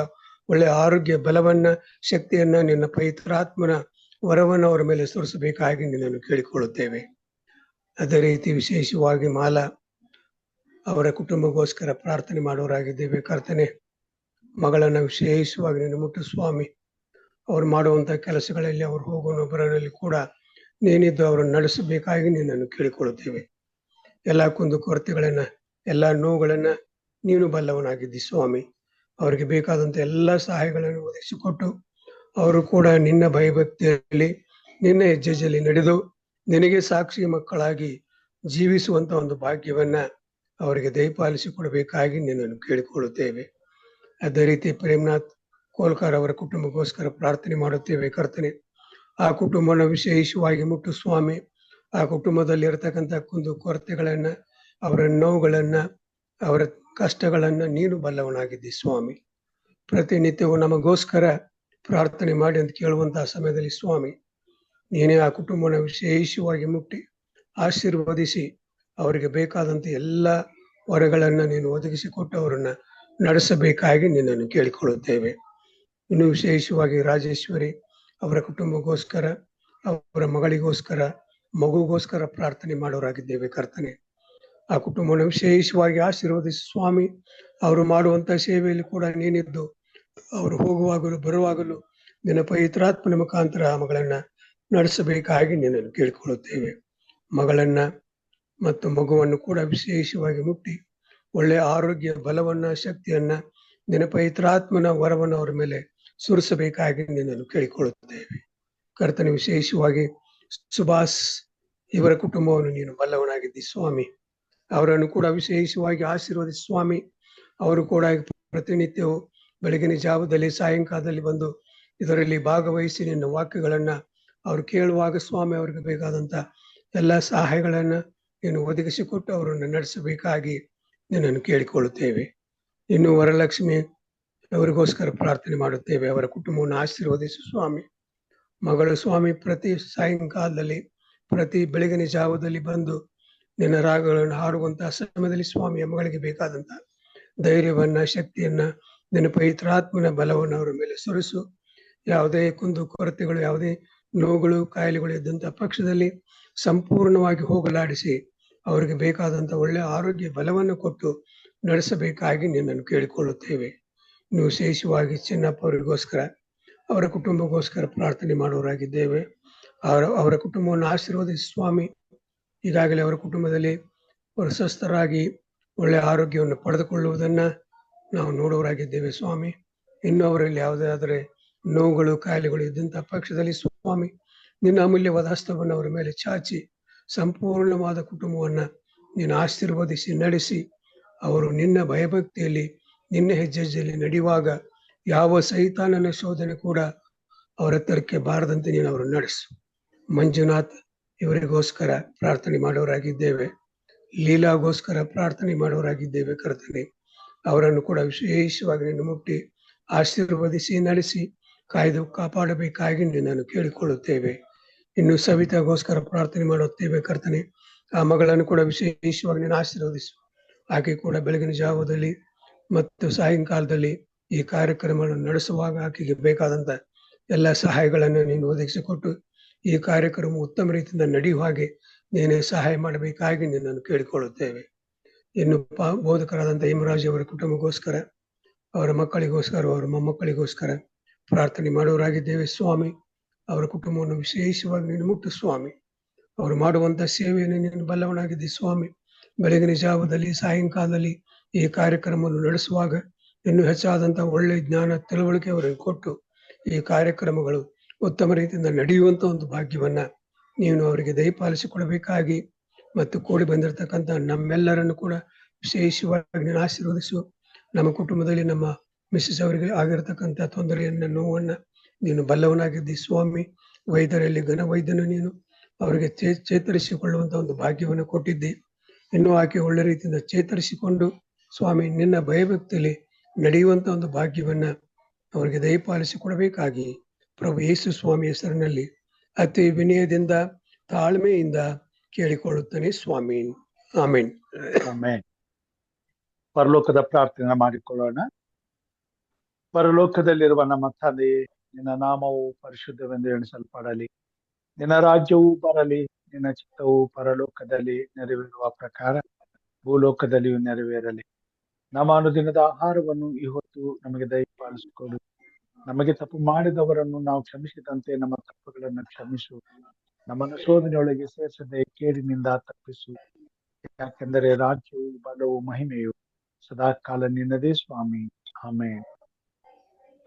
ಒಳ್ಳೆ ಆರೋಗ್ಯ ಬಲವನ್ನ ಶಕ್ತಿಯನ್ನ ನಿನ್ನ ಪವಿತ್ರಾತ್ಮನ ವರವನ್ನು ಅವರ ಮೇಲೆ ಸುರಿಸಬೇಕಾಗಿ ನಿನ್ನನ್ನು ಕೇಳಿಕೊಳ್ಳುತ್ತೇವೆ. ಅದೇ ರೀತಿ ವಿಶೇಷವಾಗಿ ಮಾಲಾ ಅವರ ಕುಟುಂಬಕ್ಕೋಸ್ಕರ ಪ್ರಾರ್ಥನೆ ಮಾಡುವರಾಗಿದ್ದೇವೆ ಕರ್ತನೆ. ಮಗಳನ್ನ ವಿಶೇಷವಾಗಿ ನೀನು ಮುಟ್ಟು ಸ್ವಾಮಿ. ಅವ್ರು ಮಾಡುವಂತ ಕೆಲಸಗಳಲ್ಲಿ ಅವ್ರು ಹೋಗೋನು ಬರೋನಲ್ಲಿ ಕೂಡ ನೀನಿದ್ದು ಅವರನ್ನು ನಡೆಸಬೇಕಾಗಿ ನಿನ್ನನ್ನು ಕೇಳಿಕೊಳ್ಳುತ್ತೇವೆ. ಎಲ್ಲಾ ಕುಂದು ಕೊರತೆಗಳನ್ನ ಎಲ್ಲಾ ನೋವುಗಳನ್ನ ನೀನು ಬಲ್ಲವನಾಗಿದ್ದಿ ಸ್ವಾಮಿ. ಅವರಿಗೆ ಬೇಕಾದಂತ ಎಲ್ಲಾ ಸಹಾಯಗಳನ್ನು ಒದಗಿಸಿಕೊಟ್ಟು ಅವರು ಕೂಡ ನಿನ್ನ ಭಯಭಕ್ತಿಯಲ್ಲಿ ನಿನ್ನ ಹೆಜ್ಜೆಯಲ್ಲಿ ನಡೆದು ನಿನಗೆ ಸಾಕ್ಷಿ ಮಕ್ಕಳಾಗಿ ಜೀವಿಸುವಂತ ಒಂದು ಭಾಗ್ಯವನ್ನ ಅವರಿಗೆ ದಯಪಾಲಿಸಿ ಕೊಡಬೇಕಾಗಿ ನಿನ್ನನ್ನು ಕೇಳಿಕೊಳ್ಳುತ್ತೇವೆ. ಅದೇ ರೀತಿ ಪ್ರೇಮ್ನಾಥ್ ಕೋಲ್ಕರ್ ಅವರ ಕುಟುಂಬಕ್ಕೋಸ್ಕರ ಪ್ರಾರ್ಥನೆ ಮಾಡುತ್ತೇವೆ ಕರ್ತನೆ. ಆ ಕುಟುಂಬನ ವಿಶೇಷವಾಗಿ ಮುಟ್ಟು ಸ್ವಾಮಿ. ಆ ಕುಟುಂಬದಲ್ಲಿ ಇರತಕ್ಕಂಥ ಕುಂದು ಕೊರತೆಗಳನ್ನ, ಅವರ ನೋವುಗಳನ್ನ, ಅವರ ಕಷ್ಟಗಳನ್ನ ನೀನು ಬಲ್ಲವನಾಗಿದ್ದಿ ಸ್ವಾಮಿ. ಪ್ರತಿನಿತ್ಯವೂ ನಮಗೋಸ್ಕರ ಪ್ರಾರ್ಥನೆ ಮಾಡಿ ಅಂತ ಕೇಳುವಂತಹ ಸಮಯದಲ್ಲಿ ಸ್ವಾಮಿ, ನೀನೇ ಆ ಕುಟುಂಬನ ವಿಶೇಷವಾಗಿ ಮುಟ್ಟಿ ಆಶೀರ್ವದಿಸಿ ಅವರಿಗೆ ಬೇಕಾದಂತ ಎಲ್ಲ ವರಗಳನ್ನ ನೀನು ಒದಗಿಸಿಕೊಟ್ಟು ಅವರನ್ನ ನಡೆಸಬೇಕಾಗಿ ನಿನ್ನನ್ನು ಕೇಳಿಕೊಳ್ಳುತ್ತೇವೆ. ಇನ್ನು ವಿಶೇಷವಾಗಿ ರಾಜೇಶ್ವರಿ ಅವರ ಕುಟುಂಬಕ್ಕೋಸ್ಕರ, ಅವರ ಮಗಳಿಗೋಸ್ಕರ, ಮಗುಗೋಸ್ಕರ ಪ್ರಾರ್ಥನೆ ಮಾಡೋರಾಗಿದ್ದೇವೆ ಕರ್ತನೆ. ಆ ಕುಟುಂಬವನ್ನು ವಿಶೇಷವಾಗಿ ಆಶೀರ್ವದಿಸಿ ಸ್ವಾಮಿ. ಅವರು ಮಾಡುವಂತ ಸೇವೆಯಲ್ಲಿ ಕೂಡ ನೀನಿದ್ದು ಅವರು ಹೋಗುವಾಗಲೂ ಬರುವಾಗಲೂ ನಿನ್ನ ಪವಿತ್ರಾತ್ಮನ ಮುಖಾಂತರ ಆ ಮಗಳನ್ನ ನಡೆಸಬೇಕಾಗಿ ನಿನ್ನನ್ನು ಕೇಳಿಕೊಳ್ಳುತ್ತೇವೆ. ಮಗಳನ್ನ ಮತ್ತು ಮಗುವನ್ನು ಕೂಡ ವಿಶೇಷವಾಗಿ ಮುಟ್ಟಿ ಒಳ್ಳೆಯ ಆರೋಗ್ಯ ಬಲವನ್ನ ಶಕ್ತಿಯನ್ನ ನಿನ್ನ ಪವಿತ್ರಾತ್ಮನ ವರವನ್ನು ಅವರ ಮೇಲೆ ಸುರಿಸಬೇಕಾಗಿ ನಿನ್ನನ್ನು ಕೇಳಿಕೊಳ್ಳುತ್ತೇವೆ ಕರ್ತನೆ. ವಿಶೇಷವಾಗಿ ಸುಭಾಷ್ ಇವರ ಕುಟುಂಬವನ್ನು ನೀನು ಬಲ್ಲವನಾಗಿದ್ದಿ ಸ್ವಾಮಿ. ಅವರನ್ನು ಕೂಡ ವಿಶೇಷವಾಗಿ ಆಶೀರ್ವದಿಸಿ ಸ್ವಾಮಿ. ಅವರು ಕೂಡ ಪ್ರತಿನಿತ್ಯವೂ ಬೆಳಗಿನ ಜಾವದಲ್ಲಿ ಸಾಯಂಕಾಲದಲ್ಲಿ ಬಂದು ಇದರಲ್ಲಿ ಭಾಗವಹಿಸಿ ನಿನ್ನ ವಾಕ್ಯಗಳನ್ನ ಅವ್ರು ಕೇಳುವಾಗ ಸ್ವಾಮಿ ಅವ್ರಿಗೆ ಬೇಕಾದಂತ ಎಲ್ಲ ಸಹಾಯಗಳನ್ನ ನೀನು ಒದಗಿಸಿಕೊಟ್ಟು ಅವರನ್ನು ನಡೆಸಬೇಕಾಗಿ ನಿನ್ನನ್ನು ಕೇಳಿಕೊಳ್ಳುತ್ತೇವೆ. ಇನ್ನು ವರಲಕ್ಷ್ಮಿ ಅವರಿಗೋಸ್ಕರ ಪ್ರಾರ್ಥನೆ ಮಾಡುತ್ತೇವೆ. ಅವರ ಕುಟುಂಬವನ್ನು ಆಶೀರ್ವದಿಸು ಸ್ವಾಮಿ. ಮಗಳು ಸ್ವಾಮಿ ಪ್ರತಿ ಸಾಯಂಕಾಲದಲ್ಲಿ ಪ್ರತಿ ಬೆಳಗಿನ ಜಾವದಲ್ಲಿ ಬಂದು ನಿನ್ನ ರಾಗಗಳನ್ನು ಹಾಡುವಂತಹ ಸಮಯದಲ್ಲಿ ಸ್ವಾಮಿಯ ಮಗಳಿಗೆ ಬೇಕಾದಂತ ಧೈರ್ಯವನ್ನ ಶಕ್ತಿಯನ್ನ ನಿನ್ನ ಪವಿತ್ರಾತ್ಮನ ಬಲವನ್ನು ಅವರ ಮೇಲೆ ಸುರಿಸು. ಯಾವುದೇ ಕುಂದು ಕೊರತೆಗಳು, ಯಾವುದೇ ನೋವುಗಳು, ಕಾಯಿಲೆಗಳು ಇದ್ದಂತಹ ಪಕ್ಷದಲ್ಲಿ ಸಂಪೂರ್ಣವಾಗಿ ಹೋಗಲಾಡಿಸಿ ಅವರಿಗೆ ಬೇಕಾದಂತ ಒಳ್ಳೆಯ ಆರೋಗ್ಯ ಬಲವನ್ನು ಕೊಟ್ಟು ನಡೆಸಬೇಕಾಗಿ ನಿನ್ನನ್ನು ಕೇಳಿಕೊಳ್ಳುತ್ತೇವೆ. ನೀವು ವಿಶೇಷವಾಗಿ ಚಿನ್ನಪ್ಪ ಅವರಿಗೋಸ್ಕರ, ಅವರ ಕುಟುಂಬಕ್ಕೋಸ್ಕರ ಪ್ರಾರ್ಥನೆ ಮಾಡುವರಾಗಿದ್ದೇವೆ. ಅವರ ಕುಟುಂಬವನ್ನು ಆಶೀರ್ವದಿಸಿ ಸ್ವಾಮಿ. ಈಗಾಗಲೇ ಅವರ ಕುಟುಂಬದಲ್ಲಿ ಅವರು ಸ್ವಸ್ಥರಾಗಿ ಒಳ್ಳೆಯ ಆರೋಗ್ಯವನ್ನು ಪಡೆದುಕೊಳ್ಳುವುದನ್ನ ನಾವು ನೋಡುವರಾಗಿದ್ದೇವೆ ಸ್ವಾಮಿ. ಇನ್ನು ಅವರಲ್ಲಿ ಯಾವುದಾದರೆ ನೋವುಗಳು ಕಾಯಿಲೆಗಳು ಇದ್ದಂತಹ ಪಕ್ಷದಲ್ಲಿ ಸ್ವಾಮಿ ನಿನ್ನ ಅಮೂಲ್ಯವಾದ ಹಸ್ತವನ್ನು ಅವರ ಮೇಲೆ ಚಾಚಿ ಸಂಪೂರ್ಣವಾದ ಕುಟುಂಬವನ್ನ ನೀನು ಆಶೀರ್ವದಿಸಿ ನಡೆಸಿ, ಅವರು ನಿನ್ನ ಭಯಭಕ್ತಿಯಲ್ಲಿ ನಿನ್ನ ಹೆಜ್ಜೆಯಲ್ಲಿ ನಡೆಯುವಾಗ ಯಾವ ಸೈತಾನನ ಶೋಧನೆ ಕೂಡ ಅವರ ಹತ್ತಿರಕ್ಕೆ ಬಾರದಂತೆ ನೀನು ಅವರು ನಡೆಸು. ಮಂಜುನಾಥ್ ಇವರಿಗೋಸ್ಕರ ಪ್ರಾರ್ಥನೆ ಮಾಡೋರಾಗಿದ್ದೇವೆ, ಲೀಲಾಗೋಸ್ಕರ ಪ್ರಾರ್ಥನೆ ಮಾಡೋರಾಗಿದ್ದೇವೆ ಕರ್ತನೆ. ಅವರನ್ನು ಕೂಡ ವಿಶೇಷವಾಗಿ ನೀನು ಮುಟ್ಟಿ ಆಶೀರ್ವದಿಸಿ ನಡೆಸಿ ಕಾಯ್ದು ಕಾಪಾಡಬೇಕಾಗಿ ನಿನ್ನನ್ನು ಕೇಳಿಕೊಳ್ಳುತ್ತೇವೆ. ಇನ್ನು ಸವಿತಾಗೋಸ್ಕರ ಪ್ರಾರ್ಥನೆ ಮಾಡುತ್ತೇವೆ ಕರ್ತನೆ. ಆ ಮಗಳನ್ನು ಕೂಡ ವಿಶೇಷವಾಗಿ ನೀನು ಆಶೀರ್ವದಿಸು. ಆಕೆ ಕೂಡ ಬೆಳಗಿನ ಜಾವದಲ್ಲಿ ಮತ್ತು ಸಾಯಂಕಾಲದಲ್ಲಿ ಈ ಕಾರ್ಯಕ್ರಮಗಳನ್ನು ನಡೆಸುವಾಗ ಆಕೆಗೆ ಬೇಕಾದಂತ ಎಲ್ಲ ಸಹಾಯಗಳನ್ನು ನೀನು ಒದಗಿಸಿಕೊಟ್ಟು ಈ ಕಾರ್ಯಕ್ರಮ ಉತ್ತಮ ರೀತಿಯಿಂದ ನಡೆಯುವ ಹಾಗೆ ನೀನೇ ಸಹಾಯ ಮಾಡಬೇಕಾಗಿ ನಿನ್ನನ್ನು ಕೇಳಿಕೊಳ್ಳುತ್ತೇವೆ. ಇನ್ನು ಬೋಧಕರಾದಂತಹ ಹೇಮರಾಜ್ ಅವರ ಕುಟುಂಬಕ್ಕೋಸ್ಕರ, ಅವರ ಮಕ್ಕಳಿಗೋಸ್ಕರ, ಅವರ ಮೊಮ್ಮಕ್ಕಳಿಗೋಸ್ಕರ ಪ್ರಾರ್ಥನೆ ಮಾಡುವರಾಗಿದ್ದೇವೆ ಸ್ವಾಮಿ. ಅವರ ಕುಟುಂಬವನ್ನು ವಿಶೇಷವಾಗಿ ನೀನು ಮುಟ್ಟು ಸ್ವಾಮಿ. ಅವರು ಮಾಡುವಂತ ಸೇವೆಯನ್ನು ನೀನು ಬಲ್ಲವನಾಗಿದ್ದಿ ಸ್ವಾಮಿ. ಬೆಳಗಿನ ಜಾವದಲ್ಲಿ ಸಾಯಂಕಾಲದಲ್ಲಿ ಈ ಕಾರ್ಯಕ್ರಮವನ್ನು ನಡೆಸುವಾಗ ಇನ್ನೂ ಹೆಚ್ಚಾದಂತಹ ಒಳ್ಳೆ ಜ್ಞಾನ ತಿಳುವಳಿಕೆ ಅವರಿಗೆ ಕೊಟ್ಟು ಈ ಕಾರ್ಯಕ್ರಮಗಳು ಉತ್ತಮ ರೀತಿಯಿಂದ ನಡೆಯುವಂತ ಒಂದು ಭಾಗ್ಯವನ್ನ ನೀನು ಅವರಿಗೆ ದಯಪಾಲಿಸಿಕೊಡಬೇಕಾಗಿ ಮತ್ತು ಕೂಡಿ ಬಂದಿರತಕ್ಕಂಥ ನಮ್ಮೆಲ್ಲರನ್ನು ಕೂಡ ವಿಶೇಷವಾಗಿ ನೀನು ಆಶೀರ್ವದಿಸು. ನಮ್ಮ ಕುಟುಂಬದಲ್ಲಿ ನಮ್ಮ ಮಿಸ್ಸಸ್ ಅವರಿಗೆ ಆಗಿರತಕ್ಕಂಥ ತೊಂದರೆಯನ್ನ ನೋವನ್ನ ನೀನು ಬಲ್ಲವನಾಗಿದ್ದಿ ಸ್ವಾಮಿ. ವೈದ್ಯರಲ್ಲಿ ಘನ ವೈದ್ಯನು ನೀನು ಅವರಿಗೆ ಚೇತರಿಸಿಕೊಳ್ಳುವಂತ ಒಂದು ಭಾಗ್ಯವನ್ನು ಕೊಟ್ಟಿದ್ದಿ. ಇನ್ನೂ ಆಕೆ ಒಳ್ಳೆ ರೀತಿಯಿಂದ ಚೇತರಿಸಿಕೊಂಡು ಸ್ವಾಮಿ ನಿನ್ನ ಭಯಭಕ್ತಿಯಲ್ಲಿ ನಡೆಯುವಂತ ಒಂದು ಭಾಗ್ಯವನ್ನ ಅವರಿಗೆ ದಯಪಾಲಿಸಿಕೊಡಬೇಕಾಗಿ ಪ್ರಭು ಯೇಸು ಸ್ವಾಮಿ ಹೆಸರಿನಲ್ಲಿ ಅತಿ ವಿನಯದಿಂದ ತಾಳ್ಮೆಯಿಂದ ಕೇಳಿಕೊಳ್ಳುತ್ತಾನೆ ಸ್ವಾಮಿ. ಆಮೇನ್. ಆಮೇನ್. ಪರಲೋಕದ ಪ್ರಾರ್ಥನೆ ಮಾಡಿಕೊಳ್ಳೋಣ. ಪರಲೋಕದಲ್ಲಿರುವ ನಮ್ಮ ತಂದೆಯೇ, ನಿನ್ನ ನಾಮವು ಪರಿಶುದ್ಧವೆಂದು ಎಣಿಸಲ್ಪಡಲಿ. ನಿನ್ನ ರಾಜ್ಯವು ಬರಲಿ. ನಿನ್ನ ಚಿತ್ತವು ಪರಲೋಕದಲ್ಲಿ ನೆರವೇರುವ ಪ್ರಕಾರ ಭೂಲೋಕದಲ್ಲಿಯೂ ನೆರವೇರಲಿ. ನಮ್ಮ ಅನುದಿನದ ಆಹಾರವನ್ನು ಇವತ್ತು ನಮಗೆ ದಯಪಾಲಿಸಿಕೊಡು. ನಮಗೆ ತಪ್ಪು ಮಾಡಿದವರನ್ನು ನಾವು ಕ್ಷಮಿಸಿದಂತೆ ನಮ್ಮ ತಪ್ಪುಗಳನ್ನು ಕ್ಷಮಿಸು. ನಮ್ಮನ್ನು ಶೋಧನೆಯೊಳಗೆ ಸೇರಿಸದೆ ಕೇಡಿನಿಂದ ತಪ್ಪಿಸು. ಯಾಕೆಂದರೆ ರಾಜ್ಯವು ಬಲವು ಮಹಿಮೆಯು ಸದಾಕಾಲ ನಿನ್ನದೇ ಸ್ವಾಮಿ. ಆಮೇನ್.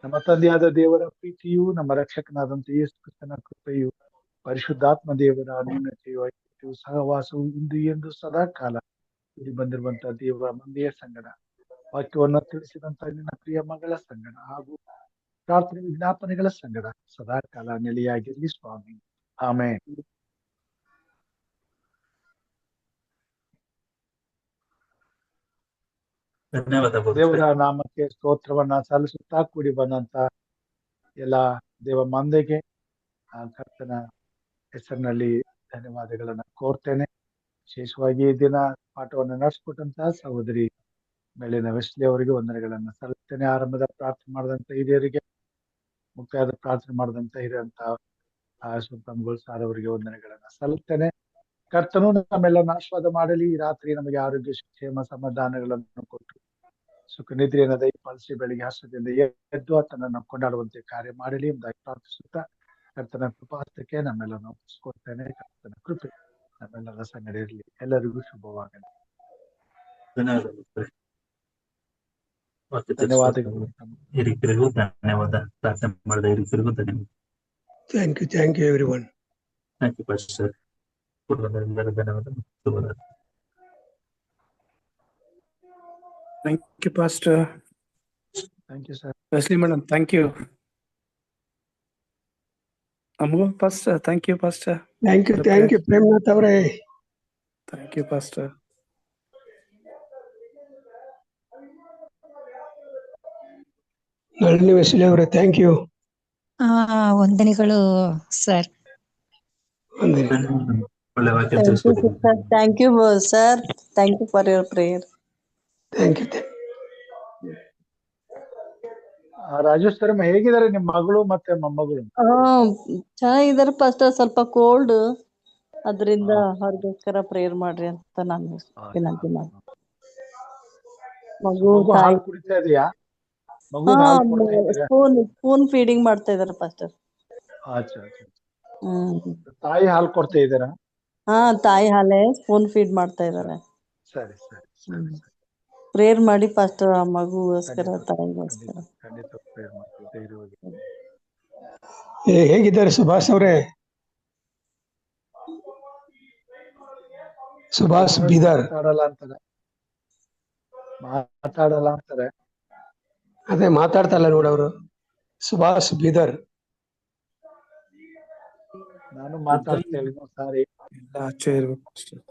ನಮ್ಮ ತಂದೆಯಾದ ದೇವರ ಪ್ರೀತಿಯು, ನಮ್ಮ ರಕ್ಷಕನಾದಂತ ಯೇಸು ಕ್ರಿಸ್ತನ ಕೃಪೆಯು, ಪರಿಶುದ್ಧಾತ್ಮ ದೇವರ ನ್ಯೂನತೆಯು ಸಹವಾಸವು ಇಂದು ಎಂದು ಸದಾಕಾಲ ಇಲ್ಲಿ ಬಂದಿರುವಂತಹ ದೇವರ ಮಂದಿಯ ಸಂಗಡ, ವಾಕ್ಯವನ್ನು ತಿಳಿಸಿದಂತ ನಿನ್ನ ಪ್ರಿಯ ಮಗಳ ಸಂಗಡ ಹಾಗೂ ಪ್ರಾರ್ಥನೆ ವಿಜ್ಞಾಪನೆಗಳ ಸಂಗಡ ಸದಾಕಾಲ ನೆಲೆಯಾಗಿರಲಿ ಸ್ವಾಮಿ. ಆಮೇನ್. ದೇವರ ನಾಮಕ್ಕೆ ಸ್ತೋತ್ರವನ್ನ ಸಲ್ಲಿಸುತ್ತಾ ಕೂಡಿ ಬಂದಂತ ಎಲ್ಲ ದೇವ ಮಂದೆಗೆ ಕರ್ತನ ಹೆಸರಿನಲ್ಲಿ ಧನ್ಯವಾದಗಳನ್ನ ಕೋರ್ತೇನೆ. ವಿಶೇಷವಾಗಿ ಈ ದಿನ ಪಾಠವನ್ನು ನಡೆಸಿಕೊಟ್ಟಂತಹ ಸಹೋದರಿ ಬೆಳ್ಳಿನ ವೆಸ್ಲಿ ಅವರಿಗೆ ವಂದನೆಗಳನ್ನ ಸಲ್ಲಿಸ್ತೇನೆ. ಆರಂಭದ ಪ್ರಾರ್ಥನೆ ಮಾಡಿದಂತ ಹಿರಿಯರಿಗೆ, ಮುಖ್ಯವಾದ ಪ್ರಾರ್ಥನೆ ಮಾಡಿದಂತ ಹಿರಿಯಂತ ಸುತ್ತಮುಲ್ ಸಾರ್ ಅವರಿಗೆ ವಂದನೆಗಳನ್ನ ಸಲ್ಲಿಸ್ತೇನೆ. ಕರ್ತನು ನಮ್ಮೆಲ್ಲರನ್ನ ಆಶೀರ್ವಾದ ಮಾಡಲಿ. ಈ ರಾತ್ರಿ ನಮಗೆ ಆರೋಗ್ಯ, ಕ್ಷೇಮ, ಸಮಾಧಾನಗಳನ್ನು ಕೊಟ್ಟು ಸುಖ ನಿದ್ರೆಯನ್ನು ದಯಪಾಲಿಸಿ ಬೆಳಿಗ್ಗೆ ಹರ್ಷದಿಂದ ಎದ್ದು ಆತನನ್ನು ಕೊಂಡಾಡುವಂತೆ ಕಾರ್ಯ ಮಾಡಲಿ ಎಂಬುದಾಗಿ ಪ್ರಾರ್ಥಿಸುತ್ತಾ ಕರ್ತನ ಕೃಪಾಸ್ತಕ್ಕೆ ನಮ್ಮೆಲ್ಲರನ್ನು ಒಪ್ಪಿಸಿಕೊಡ್ತೇನೆ. ಕರ್ತನ ಕೃಪೆ ನಮ್ಮೆಲ್ಲರ ಸಂಗಡ ಇರಲಿ. ಎಲ್ಲರಿಗೂ ಶುಭವಾಗಲಿ. ಧನ್ಯವಾದಗಳು. ಹಿರಿಕರಿಗೂ ಧನ್ಯವಾದ. ಪ್ರಾರ್ಥನೆ ಮಾಡಿದ ಹಿರಿಕರಿಗೂ ಧನ್ಯವಾದ. Thank you everyone. Thank you pastor. ಧನ್ಯವಾದ. Thank you, Pastor. Thank you, sir. Leslie Madam, thank you. Amol Pastor, thank you, Pastor. Thank you, Premnath avare. Thank you, Pastor. Nalini Wesley ಅವರೇ, ಥ್ಯಾಂಕ್ ಯು. ವಂದನೆಗಳು sir. ಒಳ್ಳೆ ವಾಕ್ಯ Sir. Thank you, sir. Thank you for your prayer. Thank you. Rajesh sir, ಹೇಗಿದ್ದಾರೆ ನಿಮ್ಮ ಮಗಳು ಮತ್ತೆ ಮೊಮ್ಮಗಳು? ಚೆನ್ನಾಗಿದ್ದಾರೆ ಪಾಸ್ಟರ್. ಸ್ವಲ್ಪ ಕೋಲ್ಡ್, ಅದರಿಂದ ಅವ್ರಿಗೋಸ್ಕರ ಪ್ರೇಯರ್ ಮಾಡ್ರಿ ಅಂತ ನಾನು ವಿನಂತಿ ಮಾಡಿ. ಮಗು ಹಾಲು ಕುಡಿತಾ ಇದೆಯಾ? ಸ್ಪೂನ್ ಫೀಡಿಂಗ್ ಮಾಡ್ತಾ ಇದಾರೆ ಪಾಸ್ಟರ್. ತಾಯಿ ಹಾಲು ಕೊಡ್ತಾ ಇದ್ದೀರಾ? ಹಾ, ತಾಯಿ ಹಾಲೇ ಸ್ಪೂನ್ ಫೀಡ್ ಮಾಡ್ತಾ ಇದಾರೆ. ಸರಿ ಸರಿ ಸರಿ ಸರಿ. ಪ್ರೇಯರ್ ಮಾಡಿ ಪಾಸ್ಟರ್, ಆ ಮಗುಗೋಸ್ಕರ, ಖಂಡಿತ ತಾಯಿಗೋಸ್ಕರ. ಖಂಡಿತ ಪ್ರೇಯರ್ ಮಾಡ್ತೀವಿ ಧೈರ್ಯವಾಗಿ. ಹೇಗಿದ್ದಾರೆ ಸುಭಾಷ್ ಅವರೇ? ಸುಭಾಷ್ ಬೀದರ್ ಮಾತಾಡಲ್ಲ ಅಂತಾರೆ. ಅದೇ ಮಾತಾಡ್ತಲ್ಲ ನೋಡವ್ರು. ಸುಭಾಷ್ ಬೀದರ್. ನಾನು ಮಾತಾಡ್ತೇವೆ ಸಾರಿ. ಎಲ್ಲ ಆಚೆ ಇರ್ಬೇಕು ಪಾಸ್ಟರ್.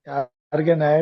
ಯಾರಿಗೆ ನ್ಯಾಯ